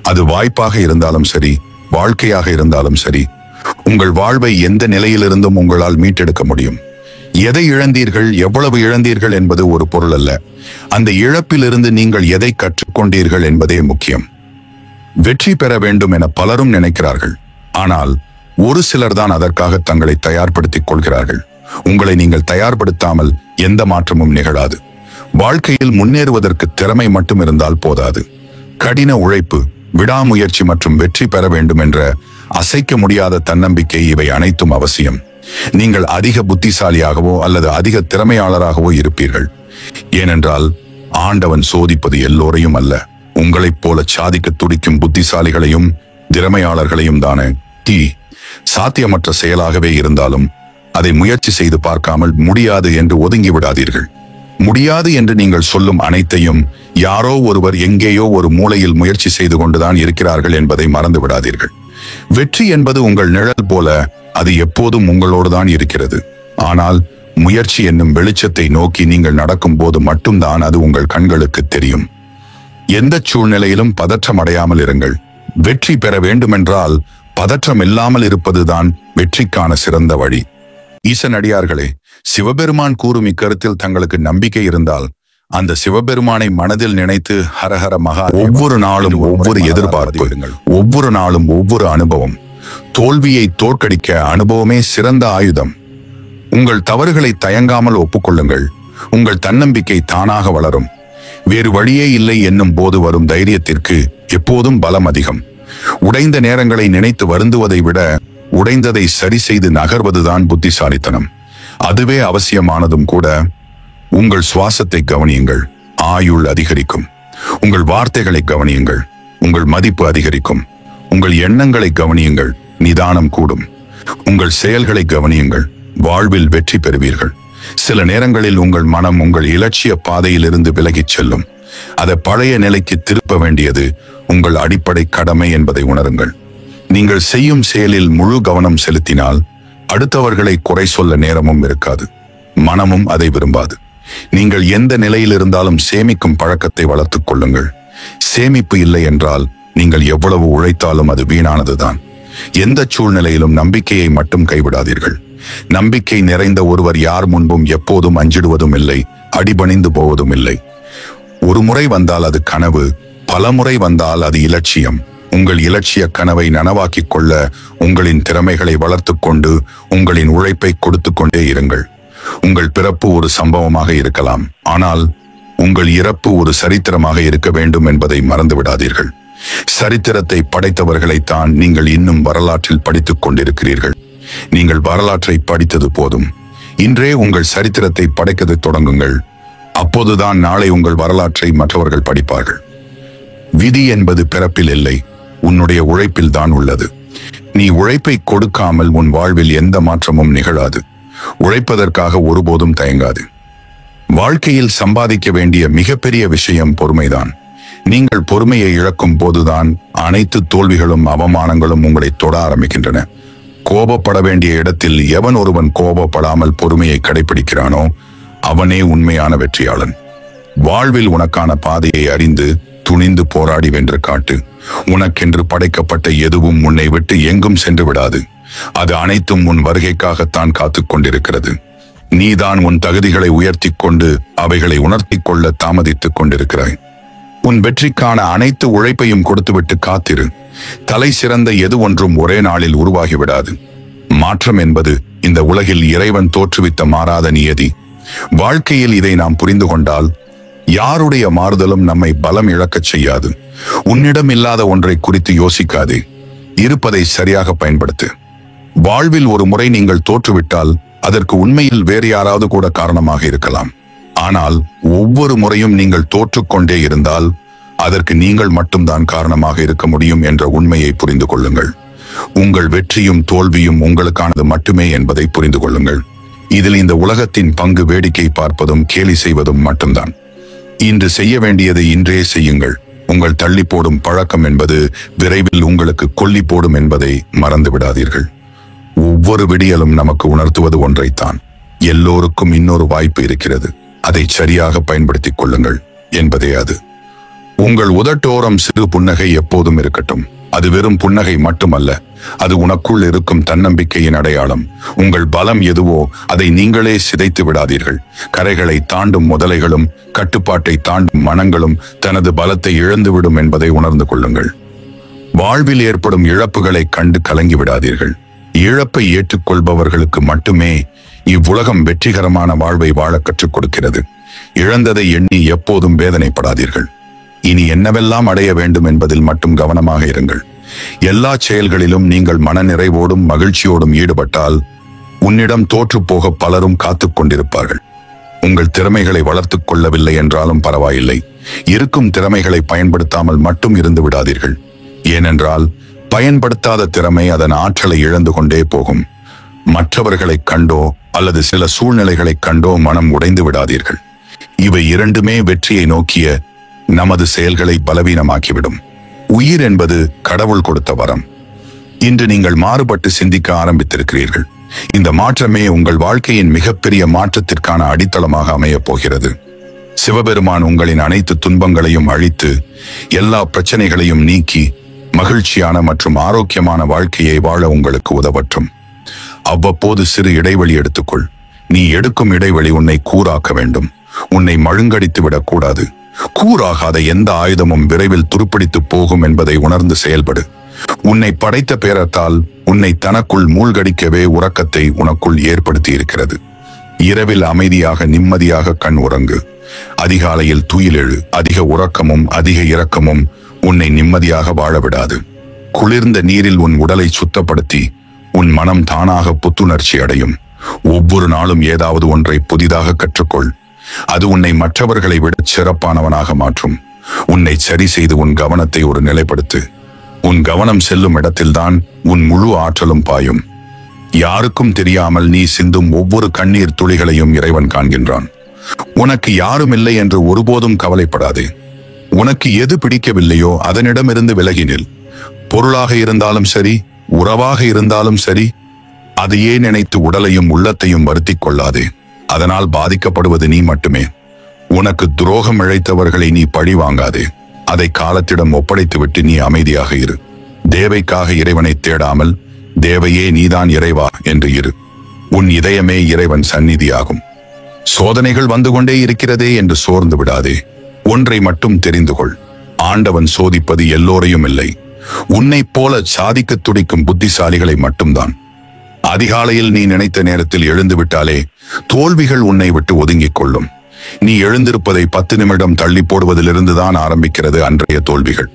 அது வாய்ப்பாக இருந்தாலும் சரி, வாழ்க்கையாக இருந்தாலும் சரி, உங்கள் வாழ்வை எந்த நிலையிலிருந்தும் உங்களால் மீட்டெடுக்க முடியும். எதை இழந்தீர்கள், எவ்வளவு இழந்தீர்கள் என்பது ஒரு பொருள் அல்ல. அந்த இழப்பிலிருந்து நீங்கள் எதை கற்றுக்கொண்டீர்கள் என்பதே முக்கியம். வெற்றி பெற வேண்டும் என பலரும் நினைக்கிறார்கள், ஆனால் ஒரு சிலர் தான் அதற்காக தங்களை தயார்படுத்திக் கொள்கிறார்கள். உங்களை நீங்கள் தயார்படுத்தாமல் எந்த மாற்றமும் நிகழாது. வாழ்க்கையில் முன்னேறுவதற்கு திறமை மட்டும் இருந்தால் போதாது. கடின உழைப்பு, விடாமுயற்சி மற்றும் வெற்றி பெற வேண்டும் என்ற அசைக்க முடியாத தன்னம்பிக்கை, இவை அனைத்தும் அவசியம். நீங்கள் அதிக புத்திசாலியாகவோ அல்லது அதிக திறமையாளராகவோ இருப்பீர்கள். ஏனென்றால் ஆண்டவன் சோதிப்பது எல்லோரையும் அல்ல, உங்களைப் போல சாதிக்க துடிக்கும் புத்திசாலிகளையும் திறமையாளர்களையும் தானே. சாத்தியமற்ற செயலாகவே இருந்தாலும் அதை முயற்சி செய்து பார்க்காமல் முடியாது என்று ஒதுங்கி விடாதீர்கள். முடியாது என்று நீங்கள் சொல்லும் அனைத்தையும் யாரோ ஒருவர் எங்கேயோ ஒரு மூலையில் முயற்சி செய்து கொண்டுதான் இருக்கிறார்கள் என்பதை மறந்து விடாதீர்கள். வெற்றி என்பது உங்கள் நிழல் போல, அது எப்போதும் உங்களோடு தான் இருக்கிறது. ஆனால் முயற்சி என்னும் வெளிச்சத்தை நோக்கி நீங்கள் நடக்கும் போது மட்டும்தான் அது உங்கள் கண்களுக்கு தெரியும். எந்த சூழ்நிலையிலும் பதற்றம் அடையாமல் இருங்கள். வெற்றி பெற வேண்டுமென்றால் பதற்றம் இல்லாமல் இருப்பதுதான் வெற்றிக்கான சிறந்த வழி. ஈசனடியார்களே, சிவபெருமான் கூறும் இக்கருத்தில் தங்களுக்கு நம்பிக்கை இருந்தால் அந்த சிவபெருமானை மனதில் நினைத்து ஹரஹர மகா. ஒவ்வொரு நாளும் ஒவ்வொரு எதிர்பார்ப்பு, ஒவ்வொரு நாளும் ஒவ்வொரு அனுபவம். தோல்வியை தோற்கடிக்க அனுபவமே சிறந்த ஆயுதம். உங்கள் தவறுகளை தயங்காமல் ஒப்புக்கொள்ளுங்கள். உங்கள் தன்னம்பிக்கை தானாக வளரும். வேறு வழியே இல்லை என்னும் போது வரும் தைரியத்திற்கு எப்போதும் பலம் அதிகம். உடைந்த நேரங்களை நினைத்து வருந்துவதை விட உடைந்ததை சரி செய்து நகர்வதுதான் புத்திசாலித்தனம். அதுவே அவசியமானதும் கூட. உங்கள் சுவாசத்தை கவனியுங்கள், ஆயுள் அதிகரிக்கும். உங்கள் வார்த்தைகளை கவனியுங்கள், உங்கள் மதிப்பு அதிகரிக்கும். உங்கள் எண்ணங்களை கவனியுங்கள், நிதானம் கூடும். உங்கள் செயல்களை கவனியுங்கள், வாழ்வில் வெற்றி பெறுவீர்கள். சில நேரங்களில் உங்கள் மனம் உங்கள் இலட்சிய பாதையிலிருந்து விலகிச் செல்லும். அதை பழைய நிலைக்கு திருப்ப வேண்டியது உங்கள் அடிப்படை கடமை என்பதை உணருங்கள். நீங்கள் செய்யும் செயலில் முழு கவனம் செலுத்தினால் அடுத்தவர்களை குறை சொல்ல நேரமும் இருக்காது, மனமும் அதை விரும்பாது. நீங்கள் எந்த நிலையில் இருந்தாலும் சேமிக்கும் பழக்கத்தை வளர்த்துக் கொள்ளுங்கள். சேமிப்பு இல்லை என்றால் நீங்கள் எவ்வளவு உழைத்தாலும் அது வீணானதுதான். எந்த சூழ்நிலையிலும் நம்பிக்கையை மட்டும் கைவிடாதீர்கள். நம்பிக்கை நிறைந்த ஒருவர் யார் முன்பும் எப்போதும் அஞ்சிடுவதும் இல்லை, அடிபணிந்து போவதும் இல்லை. ஒரு முறை வந்தால் அது கனவு, பல முறை வந்தால் அது இலட்சியம், உங்கள் இலட்சிய கனவை நனவாக்கிக் கொள்ள உங்களின் திறமைகளை வளர்த்துக் கொண்டு உங்களின் உழைப்பை கொடுத்து கொண்டே இருங்கள். உங்கள் பிறப்பு ஒரு சம்பவமாக இருக்கலாம், ஆனால் உங்கள் இறப்பு ஒரு சரித்திரமாக இருக்க வேண்டும் என்பதை மறந்து விடாதீர்கள். சரித்திரத்தை படைத்தவர்களைத்தான் நீங்கள் இன்னும் வரலாற்றில் படித்துக் கொண்டிருக்கிறீர்கள். நீங்கள் வரலாற்றை படித்தது போதும். இன்றே உங்கள் சரித்திரத்தை படைக்கத் தொடங்குங்கள். அப்போதுதான் நாளை உங்கள் வரலாற்றை மற்றவர்கள் படிப்பார்கள். விதி என்பது பிறப்பில் இல்லை, உன்னுடைய உழைப்பில் தான் உள்ளது. நீ உழைப்பை கொடுக்காமல் உன் வாழ்வில் எந்த மாற்றமும் நிகழாது. உழைப்பதற்காக ஒருபோதும் தயங்காது. வாழ்க்கையில் சம்பாதிக்க வேண்டிய மிகப்பெரிய விஷயம் பொறுமைதான். நீங்கள் பொறுமையை இழக்கும் போதுதான் அனைத்து தோல்விகளும் அவமானங்களும் உங்களை தொட ஆரம்பிக்கின்றன. கோபப்பட வேண்டிய இடத்தில் எவன் ஒருவன் கோபப்படாமல் பொறுமையை கடைபிடிக்கிறானோ அவனே உண்மையான வெற்றியாளன். வாழ்வில் உனக்கான பாதையை அறிந்து துணிந்து போராடி வென்று காட்டு. உனக்கென்று படைக்கப்பட்ட எதுவும் உன்னை விட்டு எங்கும் சென்று விடாது. அது அனைத்தும் உன் வருகைக்காகத்தான் காத்துக் கொண்டிருக்கிறது. நீதான் உன் தகுதிகளை உயர்த்தி கொண்டு அவைகளை உணர்த்தி கொள்ள தாமதித்துக் கொண்டிருக்கிறாய். உன் வெற்றிக்கான அனைத்து உழைப்பையும் கொடுத்துவிட்டு காத்திரு. தலை சிறந்த எது ஒன்றும் ஒரே நாளில் உருவாகிவிடாது. மாற்றம் என்பது இந்த உலகில் இறைவன் தோற்றுவித்த மாறாத நியதி. வாழ்க்கையில் இதை நாம் புரிந்து கொண்டால் யாருடைய மாறுதலும் நம்மை பலம் இழக்கச் செய்யாது. உன்னிடம் இல்லாத ஒன்றை குறித்து யோசிக்காதே, இருப்பதை சரியாக பயன்படுத்து. வாழ்வில் ஒரு முறை நீங்கள் தோற்றுவிட்டால் அதற்கு உண்மையில் வேறு யாராவது கூட காரணமாக இருக்கலாம். ஆனால் ஒவ்வொரு முறையும் நீங்கள் தோற்றுக்கொண்டே இருந்தால் அதற்கு நீங்கள் மட்டும்தான் காரணமாக இருக்க முடியும் என்ற உண்மையை புரிந்து கொள்ளுங்கள். உங்கள் வெற்றியும் தோல்வியும் உங்களுக்கானது மட்டுமே என்பதை புரிந்து கொள்ளுங்கள். இதில் இந்த உலகத்தின் பங்கு வேடிக்கை பார்ப்பதும் கேலி செய்வதும் மட்டும்தான். இன்று செய்ய வேண்டியதை இன்றே செய்யுங்கள். உங்கள் தள்ளி போடும் பழக்கம் என்பது விரைவில் உங்களுக்கு கொல்லி போடும் என்பதை மறந்து விடாதீர்கள். ஒவ்வொரு விடியலும் நமக்கு உணர்த்துவது ஒன்றைத்தான், எல்லோருக்கும் இன்னொரு வாய்ப்பு இருக்கிறது, அதை சரியாக பயன்படுத்திக் கொள்ளுங்கள் என்பதே அது. உங்கள் உதட்டோரம் சிறு புன்னகை எப்போதும் இருக்கட்டும். அது வெறும் புன்னகை மட்டுமல்ல, அது உனக்குள் இருக்கும் தன்னம்பிக்கையின் அடையாளம். உங்கள் பலம் எதுவோ அதை நீங்களே சிதைத்து விடாதீர்கள். கரைகளை தாண்டும் முதலைகளும் கட்டுப்பாட்டை தாண்டும் மனங்களும் தனது பலத்தை இழந்துவிடும் என்பதை உணர்ந்து கொள்ளுங்கள். வாழ்வில் ஏற்படும் இழப்புகளை கண்டு கலங்கி விடாதீர்கள். இழப்பை ஏற்றுக்கொள்பவர்களுக்கு மட்டுமே இவ்வுலகம் வெற்றிகரமான வாழ்வை வாழ கற்றுக் கொடுக்கிறது. இழந்ததை எண்ணி எப்போதும் வேதனைப்படாதீர்கள். இனி என்னவெல்லாம் அடைய வேண்டும் என்பதில் மட்டும் கவனமாக இருங்கள். எல்லா செயல்களிலும் நீங்கள் மன நிறைவோடும் மகிழ்ச்சியோடும் ஈடுபட்டால் உன்னிடம் தோற்று போக பலரும் காத்துக் கொண்டிருப்பார்கள். உங்கள் திறமைகளை வளர்த்துக் கொள்ளவில்லை என்றாலும் பரவாயில்லை. இருக்கும் திறமைகளை பயன்படுத்தாமல் மட்டும் இருந்து விடாதீர்கள். ஏனென்றால் பயன்படுத்தாத திறமை அதன் ஆற்றலை இழந்து கொண்டே போகும். மற்றவர்களை கண்டோ அல்லது சில சூழ்நிலைகளை கண்டோ மனம் உடைந்து விடாதீர்கள். இவை இரண்டுமே வெற்றியை நோக்கிய நமது செயல்களை பலவீனமாக்கிவிடும். உயிர் என்பது கடவுள் கொடுத்த வரம். இன்று நீங்கள் மாறுபட்டு சிந்திக்க ஆரம்பித்திருக்கிறீர்கள். இந்த மாற்றமே உங்கள் வாழ்க்கையின் மிகப்பெரிய மாற்றத்திற்கான அடித்தளமாக அமையப் போகிறது. சிவபெருமான் உங்களின் அனைத்து துன்பங்களையும் அழித்து எல்லா பிரச்சனைகளையும் நீக்கி மகிழ்ச்சியான மற்றும் ஆரோக்கியமான வாழ்க்கையை வாழ உங்களுக்கு உதவட்டும். அவ்வப்போது சிறு இடைவெளி எடுத்துக்கொள். நீ எடுக்கும் இடைவெளி உன்னை கூராக்க வேண்டும். உன்னை மழுங்கடித்து விடக்கூடாது. கூறாகாத எந்த ஆயுதமும் விரைவில் துருப்பிடித்து போகும் என்பதை உணர்ந்து செயல்படு. உன்னை படைத்த பேரத்தால் உன்னை தனக்குள் மூழ்கடிக்கவே உறக்கத்தை உனக்குள் ஏற்படுத்தி இருக்கிறது. இரவில் அமைதியாக நிம்மதியாக கண் உறங்கு. அதிகாலையில் துயிலெழு. அதிக உறக்கமும் அதிக இரக்கமும் உன்னை நிம்மதியாக வாழ விடாது. குளிர்ந்த நீரில் உன் உடலை சுத்தப்படுத்தி உன் மனம் தானாக புத்துணர்ச்சி அடையும். ஒவ்வொரு நாளும் ஏதாவது ஒன்றை புதிதாக கற்றுக்கொள். அது உன்னை மற்றவர்களை விட சிறப்பானவனாக மாற்றும். உன்னை சரி செய்து உன் கவனத்தை ஒரு நிலைப்படுத்து. உன் கவனம் செல்லும் இடத்தில்தான் உன் முழு ஆற்றலும் பாயும். யாருக்கும் தெரியாமல் நீ சிந்தும் ஒவ்வொரு கண்ணீர் துளிகளையும் இறைவன் காண்கின்றான். உனக்கு யாரும் இல்லை என்று ஒருபோதும் கவலைப்படாதே. உனக்கு எது பிடிக்கவில்லையோ அதனிடமிருந்து விலகினில். பொருளாக இருந்தாலும் சரி, உறவாக இருந்தாலும் சரி, அதையே நினைத்து உடலையும் உள்ளத்தையும் வருத்திக் கொள்ளாதே. அதனால் பாதிக்கப்படுவது நீ மட்டுமே. உனக்கு துரோகம் இழைத்தவர்களை நீ பழி வாங்காதே. அதை காலத்திடம் ஒப்படைத்துவிட்டு நீ அமைதியாக இரு. தேவைக்காக இறைவனை தேடாமல் தேவையே நீதான் இறைவா என்று இரு. உன் இதயமே இறைவன் சந்நிதியாகும். சோதனைகள் வந்து கொண்டே இருக்கிறதே என்று சோர்ந்து விடாதே. ஒன்றை மட்டும் தெரிந்து கொள். ஆண்டவன் சோதிப்பது எல்லோரையும் இல்லை, உன்னைப் போல சாதிக்க துடிக்கும் புத்திசாலிகளை மட்டும்தான். அதிகாலையில் நீ நினைத்த நேரத்தில் எழுந்து விட்டாலே தோல்விகள் உன்னை விட்டு ஒதுங்கிக் கொள்ளும். நீ எழுந்திருப்பதை 10 நிமிடம் தள்ளி போடுவதிலிருந்து தான் ஆரம்பிக்கிறது அன்றைய தோல்விகள்.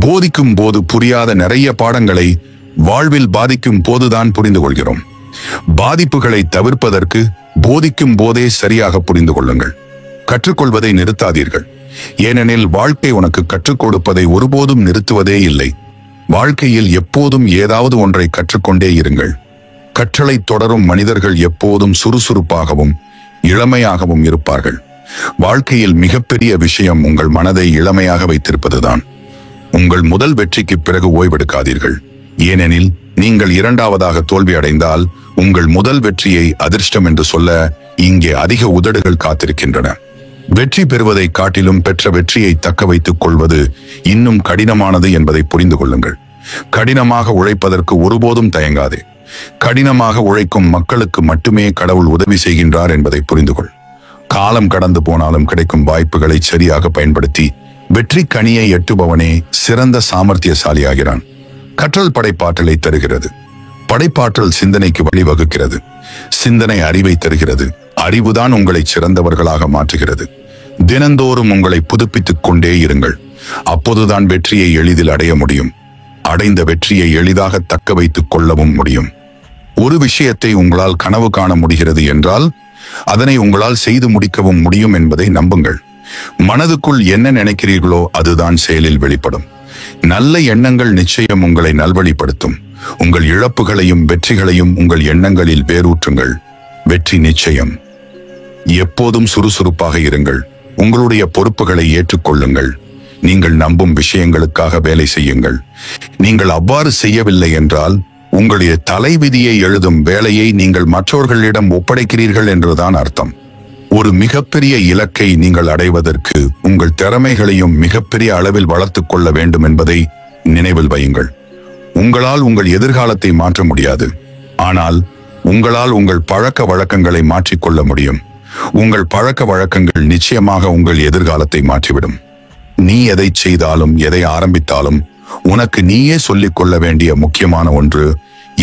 போதிக்கும் போது புரியாத நிறைய பாடங்களை வாழ்வில் பாதிக்கும் போதுதான் புரிந்து கொள்கிறோம். பாதிப்புகளை தவிர்ப்பதற்கு போதிக்கும் போதே சரியாக புரிந்து கொள்ளுங்கள். கற்றுக்கொள்வதை நிறுத்தாதீர்கள். ஏனெனில் வாழ்க்கை உனக்கு கற்றுக் கொடுப்பதை ஒருபோதும் நிறுத்துவதே இல்லை. வாழ்க்கையில் எப்போதும் ஏதாவது ஒன்றை கற்றுக்கொண்டே இருங்கள். கற்றலை தொடரும் மனிதர்கள் எப்போதும் சுறுசுறுப்பாகவும் இளமையாகவும் இருப்பார்கள். வாழ்க்கையில் மிகப்பெரிய விஷயம் உங்கள் மனதை இளமையாக வைத்திருப்பதுதான். உங்கள் முதல் வெற்றிக்கு பிறகு ஓய்வெடுக்காதீர்கள். ஏனெனில் நீங்கள் இரண்டாவதாக தோல்வி அடைந்தால் உங்கள் முதல் வெற்றியை அதிர்ஷ்டம் என்று சொல்ல இங்கே அதிக உதடுகள் காத்திருக்கின்றன. வெற்றி பெறுவதை காட்டிலும் பெற்ற வெற்றியை தக்க வைத்துக் கொள்வது இன்னும் கடினமானது என்பதை புரிந்து கொள்ளுங்கள். கடினமாக உழைப்பதற்கு ஒருபோதும் தயங்காதே. கடினமாக உழைக்கும் மக்களுக்கு மட்டுமே கடவுள் உதவி செய்கின்றார் என்பதை புரிந்து கொள். காலம் கடந்து போனாலும் கிடைக்கும் வாய்ப்புகளை சரியாக பயன்படுத்தி வெற்றி கனியை எட்டுபவனே சிறந்த சாமர்த்தியசாலியாகிறான். கற்றல் படைப்பாற்றலை தருகிறது. படைப்பாற்றல் சிந்தனைக்கு வழிவகுக்கிறது. சிந்தனை அறிவை தருகிறது. அறிவுதான் உங்களை சிறந்தவர்களாக மாற்றுகிறது. தினந்தோறும் உங்களை புதுப்பித்துக் கொண்டே இருங்கள். அப்போதுதான் வெற்றியை எளிதில் அடைய முடியும். அடைந்த வெற்றியை எளிதாக தக்க வைத்துக் கொள்ளவும் முடியும். ஒரு விஷயத்தை உங்களால் கனவு காண முடிகிறது என்றால் அதனை உங்களால் செய்து முடிக்கவும் முடியும் என்பதை நம்புங்கள். மனதுக்குள் என்ன நினைக்கிறீர்களோ அதுதான் செயலில் வெளிப்படும். நல்ல எண்ணங்கள் நிச்சயம் உங்களை நல்வழிப்படுத்தும். உங்கள் இழப்புகளையும் வெற்றிகளையும் உங்கள் எண்ணங்களில் வேரூற்றுங்கள். வெற்றி நிச்சயம். எப்போதும் சுறுசுறுப்பாக இருங்கள். உங்களுடைய பொறுப்புகளை ஏற்றுக்கொள்ளுங்கள். நீங்கள் நம்பும் விஷயங்களுக்காக வேலை செய்யுங்கள். நீங்கள் அவ்வாறு செய்யவில்லை என்றால் உங்களுடைய தலைவிதியை எழுதும் வேலையை நீங்கள் மற்றவர்களிடம் ஒப்படைக்கிறீர்கள் என்றுதான் அர்த்தம். ஒரு மிகப்பெரிய இலக்கை நீங்கள் அடைவதற்கு உங்கள் திறமைகளையும் மிகப்பெரிய அளவில் வளர்த்துக் கொள்ள வேண்டும் என்பதை நினைவில் வையுங்கள். உங்களால் உங்கள் எதிர்காலத்தை மாற்ற முடியாது. ஆனால் உங்களால் உங்கள் பழக்க வழக்கங்களை மாற்றிக்கொள்ள முடியும். உங்கள் பழக்க வழக்கங்கள் நிச்சயமாக உங்கள் எதிர்காலத்தை மாற்றிவிடும். நீ எதை செய்தாலும் எதை ஆரம்பித்தாலும் உனக்கு நீயே சொல்லிக் கொள்ள வேண்டிய முக்கியமான ஒன்று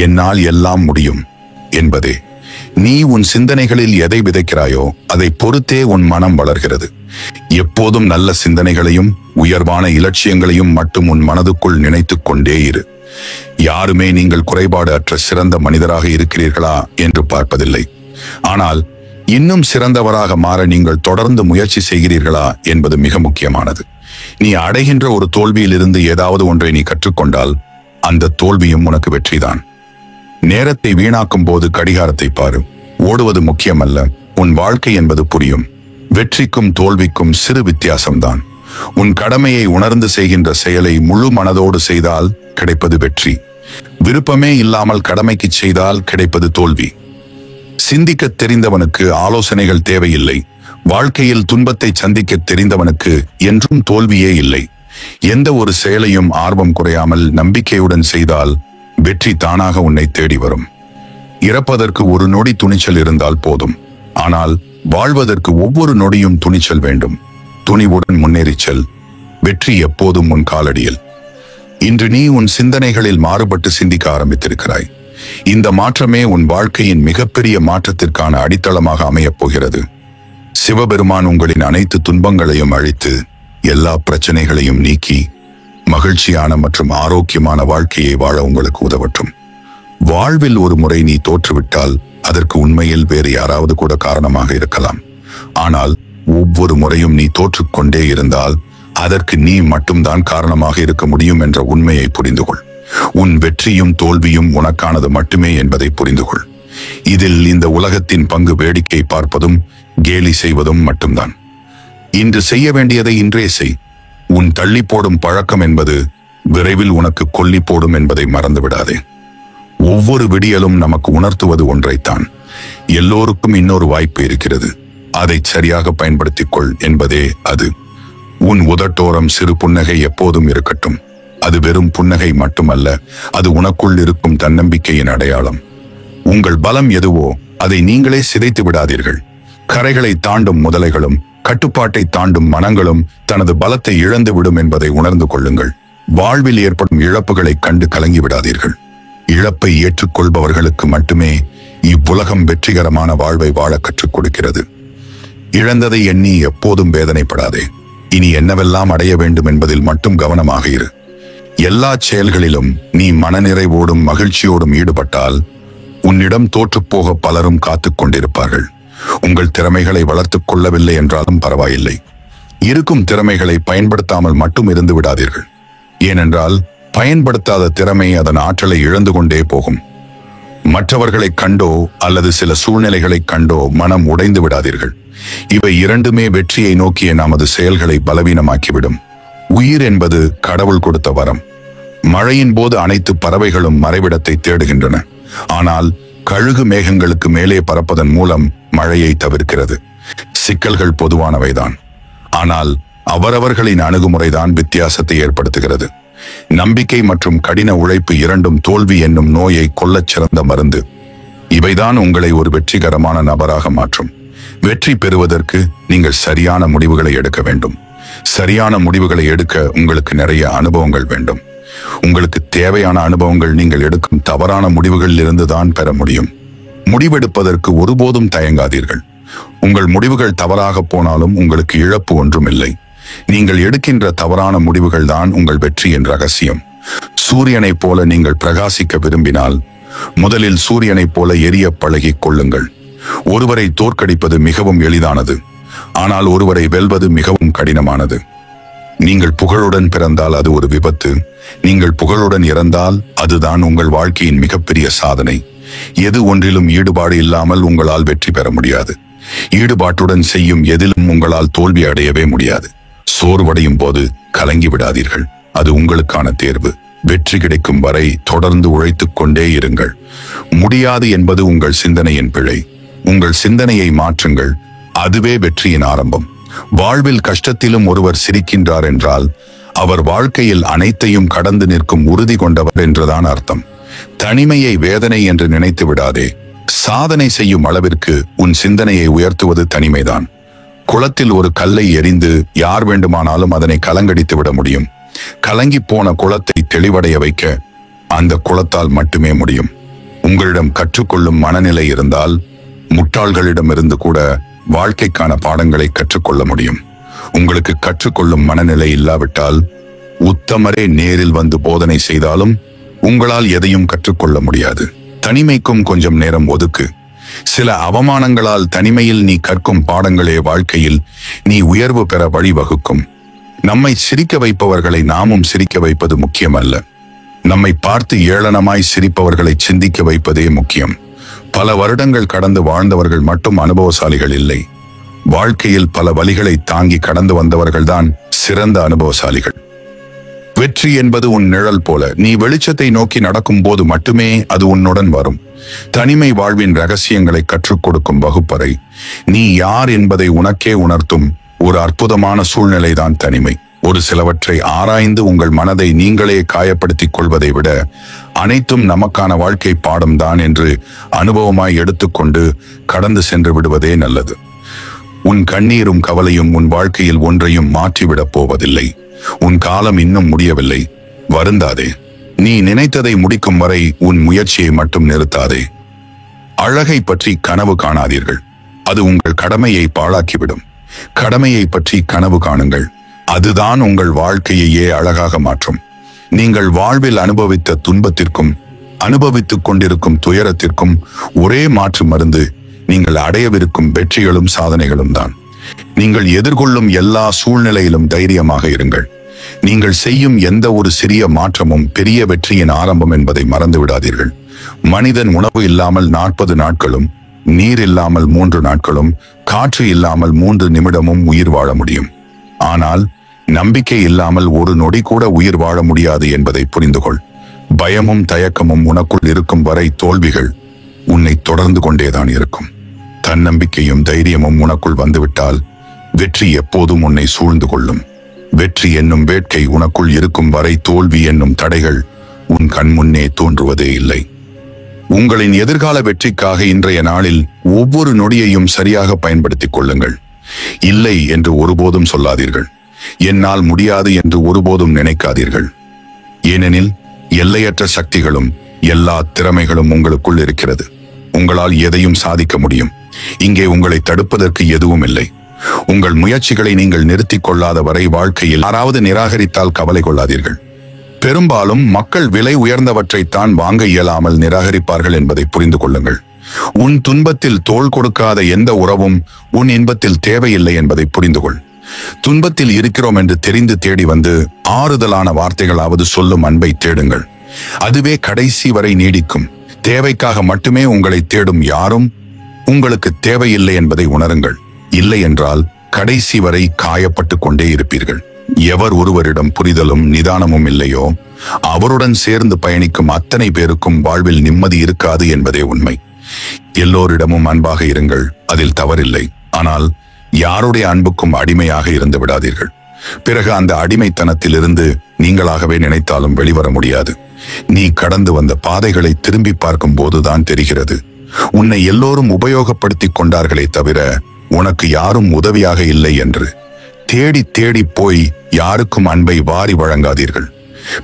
என்னால் எல்லாம் முடியும் என்பதே. நீ உன் சிந்தனைகளில் எதை விதைக்கிறாயோ அதை பொறுத்தே உன் மனம் வளர்கிறது. எப்போதும் நல்ல சிந்தனைகளையும் உயர்வான இலட்சியங்களையும் மட்டும் உன் மனதுக்குள் நினைத்துக் கொண்டே இரு. யாருமே நீங்கள் குறைபாடு அற்ற சிறந்த மனிதராக இருக்கிறீர்களா என்று பார்ப்பதில்லை. ஆனால் இன்னும் சிறந்தவராக மாற நீங்கள் தொடர்ந்து முயற்சி செய்கிறீர்களா என்பது மிக முக்கியமானது. நீ அடைகின்ற ஒரு தோல்வியிலிருந்து ஏதாவது ஒன்றை நீ கற்றுக்கொண்டால் அந்த தோல்வியும் உனக்கு வெற்றிதான். நேரத்தை வீணாக்கும் போது கடிகாரத்தை பாரு. ஓடுவது முக்கியமல்ல, உன் வாழ்க்கை என்பது புரியும். வெற்றிக்கும் தோல்விக்கும் சிறு வித்தியாசம்தான். உன் கடமையை உணர்ந்து செய்கின்ற செயலை முழு மனதோடு செய்தால் கிடைப்பது வெற்றி. விருப்பமே இல்லாமல் கடமைக்கு செய்தால் கிடைப்பது தோல்வி. சிந்திக்க தெரிந்தவனுக்கு ஆலோசனைகள் தேவையில்லை. வாழ்க்கையில் துன்பத்தை சந்திக்க தெரிந்தவனுக்கு என்றும் தோல்வியே இல்லை. எந்த ஒரு செயலையும் ஆர்வம் குறையாமல் நம்பிக்கையுடன் செய்தால் வெற்றி தானாக உன்னை தேடி வரும். இறப்பதற்கு ஒரு நொடி துணிச்சல் இருந்தால் போதும். ஆனால் வாழ்வதற்கு ஒவ்வொரு நொடியும் துணிச்சல் வேண்டும். துணிவுடன் முன்னேறி செல். வெற்றி எப்போதும் உன் காலடியில். இன்று நீ உன் சிந்தனைகளில் மாறுபட்டு சிந்திக்க ஆரம்பித்திருக்கிறாய். இந்த மாற்றமே உன் வாழ்க்கையின் மிகப்பெரிய மாற்றத்திற்கான அடித்தளமாக அமையப் போகிறது. சிவபெருமான் உங்களின் அனைத்து துன்பங்களையும் அழித்து எல்லா பிரச்சனைகளையும் நீக்கி மகிழ்ச்சியான மற்றும் ஆரோக்கியமான வாழ்க்கையை வாழ உங்களுக்கு உதவட்டும். வாழ்வில் ஒரு முறை நீ தோற்றுவிட்டால் அதற்கு உண்மையில் வேறு யாராவது கூட காரணமாக இருக்கலாம். ஆனால் ஒவ்வொரு முறையும் நீ தோற்றுக்கொண்டே இருந்தால் அதற்கு நீ மட்டும்தான் காரணமாக இருக்க முடியும் என்ற உண்மையை புரிந்து கொள். உன் வெற்றியும் தோல்வியும் உனக்கானது மட்டுமே என்பதை புரிந்து கொள். இதில் இந்த உலகத்தின் பங்கு வேடிக்கை பார்ப்பதும் கேலி செய்வதும் மட்டும்தான். இன்று செய்ய வேண்டியதை இன்றே செய். உன் தள்ளி போடும் பழக்கம் என்பது விரைவில் உனக்கு கொல்லி போடும் என்பதை மறந்து விடாதே. ஒவ்வொரு விடியலும் நமக்கு உணர்த்துவது ஒன்றைத்தான். எல்லோருக்கும் இன்னொரு வாய்ப்பு இருக்கிறது. அதை சரியாக பயன்படுத்திக் கொள் என்பதே அது. உன் உதட்டோரம் சிறு புன்னகை எப்போதும் இருக்கட்டும். அது வெறும் புன்னகை மட்டுமல்ல, அது உனக்குள் இருக்கும் தன்னம்பிக்கையின் அடையாளம். உங்கள் பலம் எதுவோ அதை நீங்களே சிதைத்து விடாதீர்கள். கரைகளை தாண்டும் முதலைகளும் கட்டுப்பாட்டை தாண்டும் மனங்களும் தனது பலத்தை இழந்து விடும் என்பதை உணர்ந்து கொள்ளுங்கள். வாழ்வில் ஏற்படும் இழப்புகளை கண்டு கலங்கி விடாதீர்கள். இழப்பை ஏற்றுக்கொள்பவர்களுக்கு மட்டுமே இவ்வுலகம் வெற்றிகரமான வாழ்வை வாழ கற்றுக் கொடுக்கிறது. இழந்ததை எண்ணி எப்போதும் வேதனைப்படாதே. இனி என்னவெல்லாம் அடைய வேண்டும் என்பதில் மட்டும் கவனமாக இரு. எல்லா செயல்களிலும் நீ மனநிறைவோடும் மகிழ்ச்சியோடும் ஈடுபட்டால் உன்னிடம் தோற்றுப்போக பலரும் காத்துக் கொண்டிருப்பார்கள். உங்கள் திறமைகளை வளர்த்துக் கொள்ளவில்லை என்றாலும் பரவாயில்லை. இருக்கும் திறமைகளை பயன்படுத்தாமல் மட்டும் இருந்து விடாதீர்கள். ஏனென்றால் பயன்படுத்தாத திறமை அதன் ஆற்றலை இழந்து கொண்டே போகும். மற்றவர்களை கண்டோ அல்லது சில சூழ்நிலைகளை கண்டோ மனம் உடைந்து விடாதீர்கள். இவை இரண்டுமே வெற்றியை நோக்கிய நமது செயல்களை பலவீனமாக்கிவிடும். உயிர் என்பது கடவுள் கொடுத்த வரம். மழையின் போது அனைத்து பறவைகளும் மறைவிடத்தை தேடுகின்றன. ஆனால் கழுகு மேகங்களுக்கு மேலே பறப்பதன் மூலம் மழையை தவிர்க்கிறது. சிக்கல்கள் பொதுவானவைதான். ஆனால் அவரவர்களின் அணுகுமுறைதான் வித்தியாசத்தை ஏற்படுத்துகிறது. நம்பிக்கை மற்றும் கடின உழைப்பு இரண்டும் தோல்வி என்னும் நோயை கொல்லச் சிறந்த மருந்து. இவைதான் உங்களை ஒரு வெற்றிகரமான நபராக மாற்றும். வெற்றி பெறுவதற்கு நீங்கள் சரியான முடிவுகளை எடுக்க வேண்டும். சரியான முடிவுகளை எடுக்க உங்களுக்கு நிறைய அனுபவங்கள் வேண்டும். உங்களுக்கு தேவையான அனுபவங்கள் நீங்கள் எடுக்கும் தவறான முடிவுகளில் இருந்துதான் பெற முடியும். முடிவெடுப்பதற்கு ஒருபோதும் தயங்காதீர்கள். உங்கள் முடிவுகள் தவறாக போனாலும் உங்களுக்கு இழப்பு ஒன்றும் இல்லை. நீங்கள் எடுக்கின்ற தவறான முடிவுகள் தான் உங்கள் வெற்றியின் ரகசியம். சூரியனைப் போல நீங்கள் பிரகாசிக்க விரும்பினால் முதலில் சூரியனைப் போல எரிய பழகிக் கொள்ளுங்கள். ஒருவரை தோற்கடிப்பது மிகவும் எளிதானது. ஆனால் ஒருவரை வெல்வது மிகவும் கடினமானது. நீங்கள் புகழுடன் பிறந்தால் அது ஒரு விபத்து. நீங்கள் புகழுடன் இறந்தால் அதுதான் உங்கள் வாழ்க்கையின் மிகப்பெரிய சாதனை. எது ஒன்றிலும் ஈடுபாடு இல்லாமல் உங்களால் வெற்றி பெற முடியாது. ஈடுபாட்டுடன் செய்யும் எதிலும் உங்களால் தோல்வி அடையவே முடியாது. சோர்வடையும் போது கலங்கி விடாதீர்கள். அது உங்களுக்கான தேர்வு. வெற்றி கிடைக்கும் வரை தொடர்ந்து உழைத்துக் கொண்டே இருங்கள். முடியாது என்பது உங்கள் சிந்தனையின் பிழை. உங்கள் சிந்தனையை மாற்றுங்கள். அதுவே வெற்றியின் ஆரம்பம். வாழ்வில் கஷ்டத்திலும் ஒருவர் சிரிக்கின்றார் என்றால் அவர் வாழ்க்கையில் அனைத்தையும் கடந்து நிற்கும் உறுதி கொண்டவர் என்றுதான் அர்த்தம். தனிமையை வேதனை என்று நினைத்து விடாதே. சாதனை செய்யும் அளவிற்கு உன் சிந்தனையை உயர்த்துவது தனிமைதான். குளத்தில் ஒரு கல்லை எறிந்து யார் வேண்டுமானாலும் அதனை கலங்கடித்து விட முடியும். கலங்கி போன குளத்தை தெளிவடைய வைக்க அந்த குளத்தால் மட்டுமே முடியும். உங்களிடம் கற்றுக்கொள்ளும் மனநிலை இருந்தால் முட்டாள்களிடமிருந்து கூட வாழ்க்கைக்கான பாடங்களை கற்றுக்கொள்ள முடியும். உங்களுக்கு கற்றுக்கொள்ளும் மனநிலை இல்லாவிட்டால் உத்தமரே நேரில் வந்து போதனை செய்தாலும் உங்களால் எதையும் கற்றுக்கொள்ள முடியாது. தனிமைக்கும் கொஞ்சம் நேரம் ஒதுக்கு. சில அவமானங்களால் தனிமையில் நீ கற்கும் பாடங்களே வாழ்க்கையில் நீ உயர்வு பெற வழிவகுக்கும். நம்மை சிரிக்க வைப்பவர்களை நாமும் சிரிக்க வைப்பது முக்கியமல்ல. நம்மை பார்த்து ஏளனமாய் சிரிப்பவர்களை சிந்திக்க வைப்பதே முக்கியம். பல வருடங்கள் கடந்து வாழ்ந்தவர்கள் மட்டும் அனுபவசாலிகள் இல்லை. வாழ்க்கையில் பல வழிகளை தாங்கி கடந்து வந்தவர்கள்தான் சிறந்த அனுபவசாலிகள். வெற்றி என்பது உன் நிழல் போல. நீ வெளிச்சத்தை நோக்கி நடக்கும் போது மட்டுமே அது உன்னுடன் வரும். தனிமை வாழ்வின் ரகசியங்களை கற்றுக் கொடுக்கும் வகுப்பறை. நீ யார் என்பதை உனக்கே உணர்த்தும் ஒரு அற்புதமான சூழ்நிலைதான் தனிமை. ஒரு சிலவற்றை ஆராய்ந்து உங்கள் மனதை நீங்களே காயப்படுத்திக் கொள்வதை விட அனைத்தும் நமக்கான வாழ்க்கை பாடம்தான் என்று அனுபவமாய் எடுத்துக்கொண்டு கடந்து சென்று விடுவதே நல்லது. உன் கண்ணீரும் கவலையும் உன் வாழ்க்கையில் ஒன்றையும் மாற்றிவிடப் போவதில்லை. உன் காலம் இன்னும் முடியவில்லை. வருந்தாதே. நீ நினைத்ததை முடிக்கும் வரை உன் முயற்சியை மட்டும் நிறுத்தாதே. அழகை பற்றி கனவு காணாதீர்கள். அது உங்கள் கடமையை பாழாக்கிவிடும். கடமையை பற்றி கனவு காணுங்கள். அதுதான் உங்கள் வாழ்க்கையையே அழகாக மாற்றும். நீங்கள் வாழ்வில் அனுபவித்த துன்பத்திற்கும் அனுபவித்துக் கொண்டிருக்கும் துயரத்திற்கும் ஒரே மாற்று மருந்து நீங்கள் அடையவிருக்கும் வெற்றிகளும் சாதனைகளும் தான். நீங்கள் எதிர்கொள்ளும் எல்லா சூழ்நிலையிலும் தைரியமாக இருங்கள். நீங்கள் செய்யும் எந்த ஒரு சிறிய மாற்றமும் பெரிய வெற்றியின் ஆரம்பம் என்பதை மறந்து விடாதீர்கள். மனிதன் உணவு இல்லாமல் 40 நாட்களும், நீர் இல்லாமல் 3 நாட்களும், காற்று இல்லாமல் 3 நிமிடமும் உயிர் வாழ முடியும். ஆனால் நம்பிக்கை இல்லாமல் ஒரு நொடி கூட உயிர் வாழ முடியாது என்பதை புரிந்து கொள். பயமும் தயக்கமும் உனக்குள் இருக்கும் வரை தோல்விகள் உன்னை தொடர்ந்து கொண்டேதான் இருக்கும். தன்னம்பிக்கையும் தைரியமும் உனக்குள் வந்துவிட்டால் வெற்றி எப்போதும் உன்னை சூழ்ந்து கொள்ளும். வெற்றி என்னும் வேட்கை உனக்குள் இருக்கும் வரை தோல்வி என்னும் தடைகள் உன் கண்முன்னே தோன்றுவதே இல்லை. உங்களின் எதிர்கால வெற்றிக்காக இன்றைய நாளில் ஒவ்வொரு நொடியையும் சரியாக பயன்படுத்திக் கொள்ளுங்கள். இல்லை என்று ஒருபோதும் சொல்லாதீர்கள். என்னால் முடியாது என்று ஒருபோதும் நினைக்காதீர்கள். ஏனெனில் எல்லையற்ற சக்திகளும் எல்லா திறமைகளும் உங்களுக்குள் இருக்கிறது. உங்களால் எதையும் சாதிக்க முடியும். இங்கே உங்களை தடுப்பதற்கு எதுவும் இல்லை. உங்கள் முயற்சிகளை நீங்கள் நிறுத்திக் கொள்ளாத வரை வாழ்க்கையில் யாராவது நிராகரித்தால் கவலை கொள்ளாதீர்கள். பெரும்பாலும் மக்கள் விலை உயர்ந்தவற்றைத்தான் வாங்க இயலாமல் நிராகரிப்பார்கள் என்பதை புரிந்து கொள்ளுங்கள். உன் துன்பத்தில் தோள் கொடுக்காத எந்த உறவும் உன் இன்பத்தில் தேவையில்லை என்பதை புரிந்து கொள். துன்பத்தில் இருக்கிறோம் என்று தெரிந்து தேடி வந்து ஆறுதலான வார்த்தைகளாவது சொல்லும் அன்பை தேடுங்கள். அதுவே கடைசி வரை நீடிக்கும். தேவைக்காக மட்டுமே உங்களை தேடும் யாரும் உங்களுக்கு தேவையில்லை என்பதை உணருங்கள். இல்லை என்றால் கடைசி வரை காயப்பட்டு கொண்டே இருப்பீர்கள். எவர் ஒருவரிடம் புரிதலும் நிதானமும் இல்லையோ அவருடன் சேர்ந்து பயணிக்கும் அத்தனை பேருக்கும் வாழ்வில் நிம்மதி இருக்காது என்பதே உண்மை. எல்லோரிடமும் அன்பாக இருங்கள், அதில் தவறில்லை. ஆனால் யாருடைய அன்புக்கும் அடிமையாக இருந்து விடாதீர்கள். பிறகு அந்த அடிமைத்தனத்திலிருந்து நீங்களாகவே நினைத்தாலும் வெளிவர முடியாது. நீ கடந்து வந்த பாதைகளை திரும்பி பார்க்கும் போதுதான் தெரிகிறது, உன்னை எல்லோரும் உபயோகப்படுத்திக் கொண்டார்களே தவிர உனக்கு யாரும் உதவியாக இல்லை என்று. தேடி தேடி போய் யாருக்கும் அன்பை வாரி வழங்காதீர்கள்.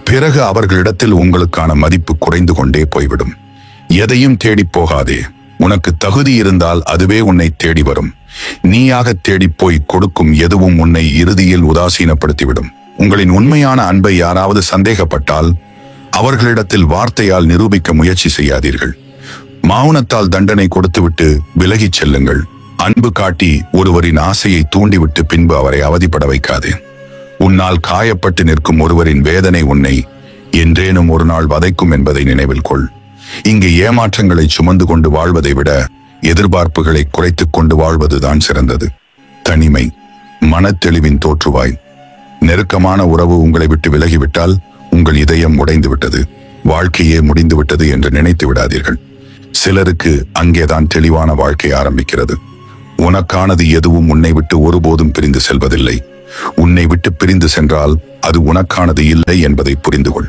பிறகு அவர்களிடத்தில் உங்களுக்கான மதிப்பு குறைந்து கொண்டே போய்விடும். எதையும் தேடி போகாதே. உனக்கு தகுதி இருந்தால் அதுவே உன்னை தேடி வரும். நீயாக தேடி போய் கொடுக்கும் எதுவும் உன்னை இறுதியில் உதாசீனப்படுத்திவிடும். உங்களின் உண்மையான அன்பை யாராவது சந்தேகப்பட்டால் அவர்களிடத்தில் வார்த்தையால் நிரூபிக்க முயற்சி செய்யாதீர்கள். மௌனத்தால் தண்டனை கொடுத்துவிட்டு விலகிச் செல்லுங்கள். அன்பு காட்டி ஒருவரின் ஆசையை தூண்டிவிட்டு பின்பு அவரை அவதிப்பட வைக்காதே. உன்னால் காயப்பட்டு நிற்கும் ஒருவரின் வேதனை உன்னை என்றேனும் ஒரு நாள் வதைக்கும் என்பதை நினைவில் கொள். இங்கு ஏமாற்றங்களை சுமந்து கொண்டு வாழ்வதை விட எதிர்பார்ப்புகளை குறைத்துக் கொண்டு வாழ்வதுதான் சிறந்தது. தனிமை மனத்தெளிவின் தோற்றுவாய். நெருக்கமான உறவு உங்களை விட்டு விலகிவிட்டால் உங்கள் இதயம் உடைந்து விட்டது, வாழ்க்கையே முடிந்து விட்டது என்று நினைத்து விடாதீர்கள். சிலருக்கு அங்கேதான் தெளிவான வாழ்க்கை ஆரம்பிக்கிறது. உனக்கானது எதுவும் உன்னை விட்டு ஒருபோதும் பிரிந்து செல்வதில்லை. உன்னை விட்டு பிரிந்து சென்றால் அது உனக்கானது இல்லை என்பதை புரிந்து கொள்.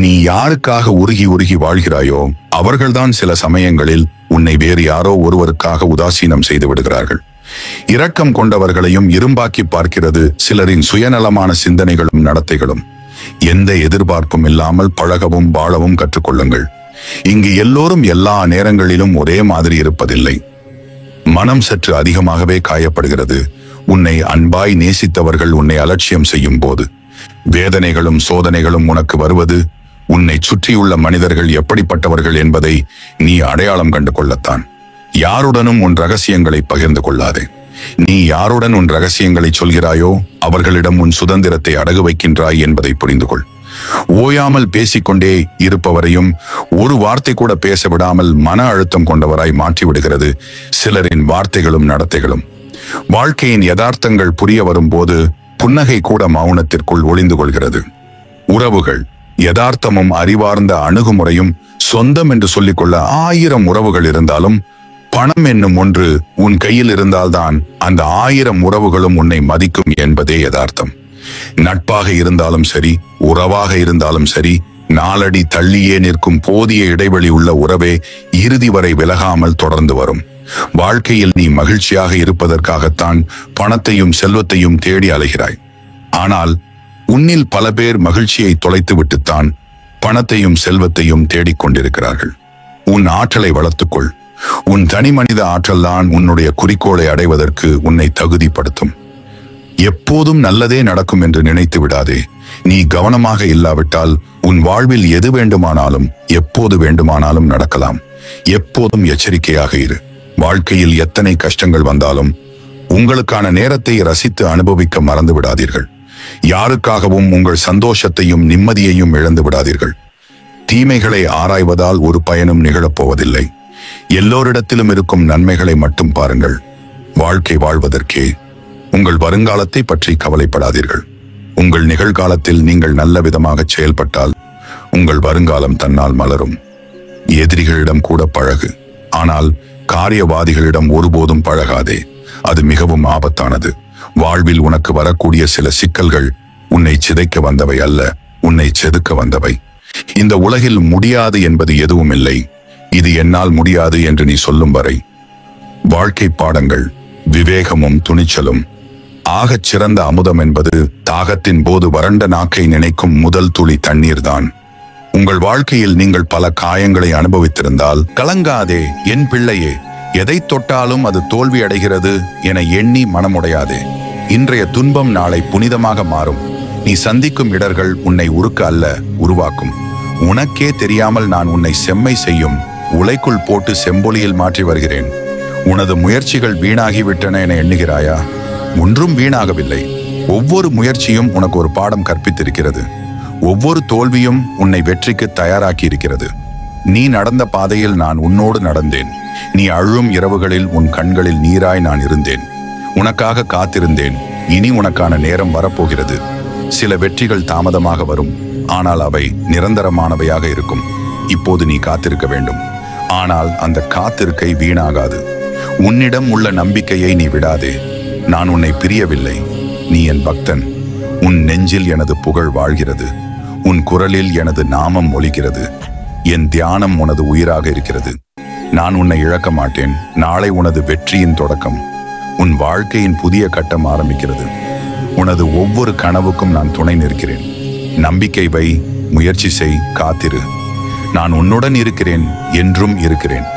நீ யாருக்காக உருகி உருகி வாழ்கிறாயோ அவர்கள்தான் சில சமயங்களில் உன்னை வேறு யாரோ ஒருவருக்காக உதாசீனம் செய்து விடுகிறார்கள். இரக்கம் கொண்டவர்களையும் இரும்பாக்கி பார்க்கிறது சிலரின் சுயநலமான சிந்தனைகளும் நடத்தைகளும். எந்த எதிர்பார்ப்பும் இல்லாமல் பழகவும் வாழவும் கற்றுக்கொள்ளுங்கள். இங்கு எல்லோரும் எல்லா நேரங்களிலும் ஒரே மாதிரி இருப்பதில்லை. மனம் சற்று அதிகமாகவே காயப்படுகிறது உன்னை அன்பாய் நேசித்தவர்கள் உன்னை அலட்சியம் செய்யும் போது. வேதனைகளும் சோதனைகளும் உனக்கு வருவது உன்னை சுற்றியுள்ள மனிதர்கள் எப்படிப்பட்டவர்கள் என்பதை நீ அடையாளம் கண்டு கொள்ளத்தான். யாருடனும் உன் ரகசியங்களை பகிர்ந்து கொள்ளாதே. நீ யாருடன் உன் ரகசியங்களை சொல்கிறாயோ அவர்களிடம் உன் சுதந்திரத்தை அடகு வைக்கின்றாய் என்பதை புரிந்து கொள். ஓயாமல் பேசிக்கொண்டே இருப்பவரையும் ஒரு வார்த்தை கூட பேச விடாமல் மன அழுத்தம் கொண்டவராய் மாற்றிவிடுகிறது சிலரின் வார்த்தைகளும் நடத்தைகளும். வாழ்க்கையின் யதார்த்தங்கள் புரிய வரும்போது புன்னகை கூட மௌனத்திற்குள் ஒளிந்து கொள்கிறது. உறவுகள் யதார்த்தமும் அறிவார்ந்த அணுகுமுறையும் சொந்தம் என்று சொல்லிக்கொள்ள 1000 உறவுகள் இருந்தாலும் பணம் என்னும் ஒன்று உன் கையில் இருந்தால்தான் அந்த 1000 உறவுகளும் உன்னை மதிக்கும் என்பதே யதார்த்தம். நட்பாக இருந்தாலும் சரி, உறவாக இருந்தாலும் சரி, நாலடி தள்ளியே நிற்கும் போதிய இடைவெளி உள்ள உறவே இறுதி வரை விலகாமல் தொடர்ந்து வரும். வாழ்க்கையில் நீ மகிழ்ச்சியாக இருப்பதற்காகத்தான் பணத்தையும் செல்வத்தையும் தேடி அலைகிறாய். ஆனால் உன்னில் பல பேர் மகிழ்ச்சியை தொலைத்து விட்டுத்தான் பணத்தையும் செல்வத்தையும் தேடிக்கொண்டிருக்கிறார்கள். உன் ஆற்றலை வளர்த்துக்கொள். உன் தனி மனித ஆற்றல்தான் உன்னுடைய குறிக்கோளை அடைவதற்கு உன்னை தகுதிப்படுத்தும். எப்போதும் நல்லதே நடக்கும் என்று நினைத்து விடாதே. நீ கவனமாக இல்லாவிட்டால் உன் வாழ்வில் எது வேண்டுமானாலும் எப்போது வேண்டுமானாலும் நடக்கலாம். எப்போதும் எச்சரிக்கையாக இரு. வாழ்க்கையில் எத்தனை கஷ்டங்கள் வந்தாலும் உங்களுக்கான நேரத்தை ரசித்து அனுபவிக்க மறந்து விடாதீர்கள். யாருக்காகவும் உங்கள் சந்தோஷத்தையும் நிம்மதியையும் இழந்து விடாதீர்கள். தீமைகளை ஆராய்வதால் ஒரு பயனும் நிகழப்போவதில்லை. எல்லோரிடத்திலும் இருக்கும் நன்மைகளை மட்டும் பாருங்கள். வாழ்க்கை வாழ்வதற்கே. உங்கள் வருங்காலத்தை பற்றி கவலைப்படாதீர்கள். உங்கள் நிகழ்காலத்தில் நீங்கள் நல்ல விதமாக செயல்பட்டால் உங்கள் வருங்காலம் தன்னால் மலரும். எதிரிகளிடம் கூட பழகு, ஆனால் காரியவாதிகளிடம் ஒருபோதும் பழகாதே. அது மிகவும் ஆபத்தானது. வாழ்வில் உனக்கு வரக்கூடிய சில சிக்கல்கள் உன்னை சிதைக்க வந்தவை அல்ல, உன்னை செதுக்க வந்தவை. இந்த உலகில் முடியாது என்பது எதுவும் இல்லை. இது என்னால் முடியாது என்று நீ சொல்லும் வரை. வாழ்க்கை பாடங்கள் விவேகமும் துணிச்சலும். ஆகச் சிறந்த அமுதம் என்பது தாகத்தின் போது வறண்ட நாக்கை நினைக்கும் முதல் துளி தண்ணீர்தான். உங்கள் வாழ்க்கையில் நீங்கள் பல காயங்களை அனுபவித்திருந்தால் கலங்காதே என் பிள்ளையே. எதை தொட்டாலும் அது தோல்வி அடைகிறது என எண்ணி மனமுடையாதே. இன்றைய துன்பம் நாளை புனிதமாக மாறும். நீ சந்திக்கும் இடர்கள் உன்னை உருக்க அல்ல, உருவாக்கும். உனக்கே தெரியாமல் நான் உன்னை செம்மை செய்யும் உலைக்குள் போட்டு செம்பொலியில் மாற்றி வருகிறேன். உனது முயற்சிகள் வீணாகிவிட்டன என எண்ணுகிறாயா? ஒன்றும் வீணாகவில்லை. ஒவ்வொரு முயற்சியும் உனக்கு ஒரு பாடம் கற்பித்திருக்கிறது. ஒவ்வொரு தோல்வியும் உன்னை வெற்றிக்கு தயாராக்கி இருக்கிறது. நீ நடந்த பாதையில் நான் உன்னோடு நடந்தேன். நீ அழும் இரவுகளில் உன் கண்களில் நீராய் நான் இருந்தேன். உனக்காக காத்திருந்தேன். இனி உனக்கான நேரம் வரப்போகிறது. சில வெற்றிகள் தாமதமாக வரும், ஆனால் அவை நிரந்தரமானவையாக இருக்கும். இப்போது நீ காத்திருக்க வேண்டும். ஆனால் அந்த காத்திருக்கை வீணாகாது. உன்னிடம் உள்ள நம்பிக்கையை நீ விடாதே. நான் உன்னை பிரியவில்லை. நீ என் பக்தன். உன் நெஞ்சில் எனது புகழ் வாழ்கிறது. உன் குரலில் எனது நாமம் ஒலிக்கிறது. என் தியானம் உனது உயிராக இருக்கிறது. நான் உன்னை இழக்க மாட்டேன். நாளை உனது வெற்றியின் தொடக்கம். உன் வாழ்க்கையின் புதிய கட்டம் ஆரம்பிக்கிறது. உனது ஒவ்வொரு கனவுக்கும் நான் துணை நிற்கிறேன். நம்பிக்கை வை, முயற்சி செய், காத்திரு. நான் உன்னுடன் இருக்கிறேன், என்றும் இருக்கிறேன்.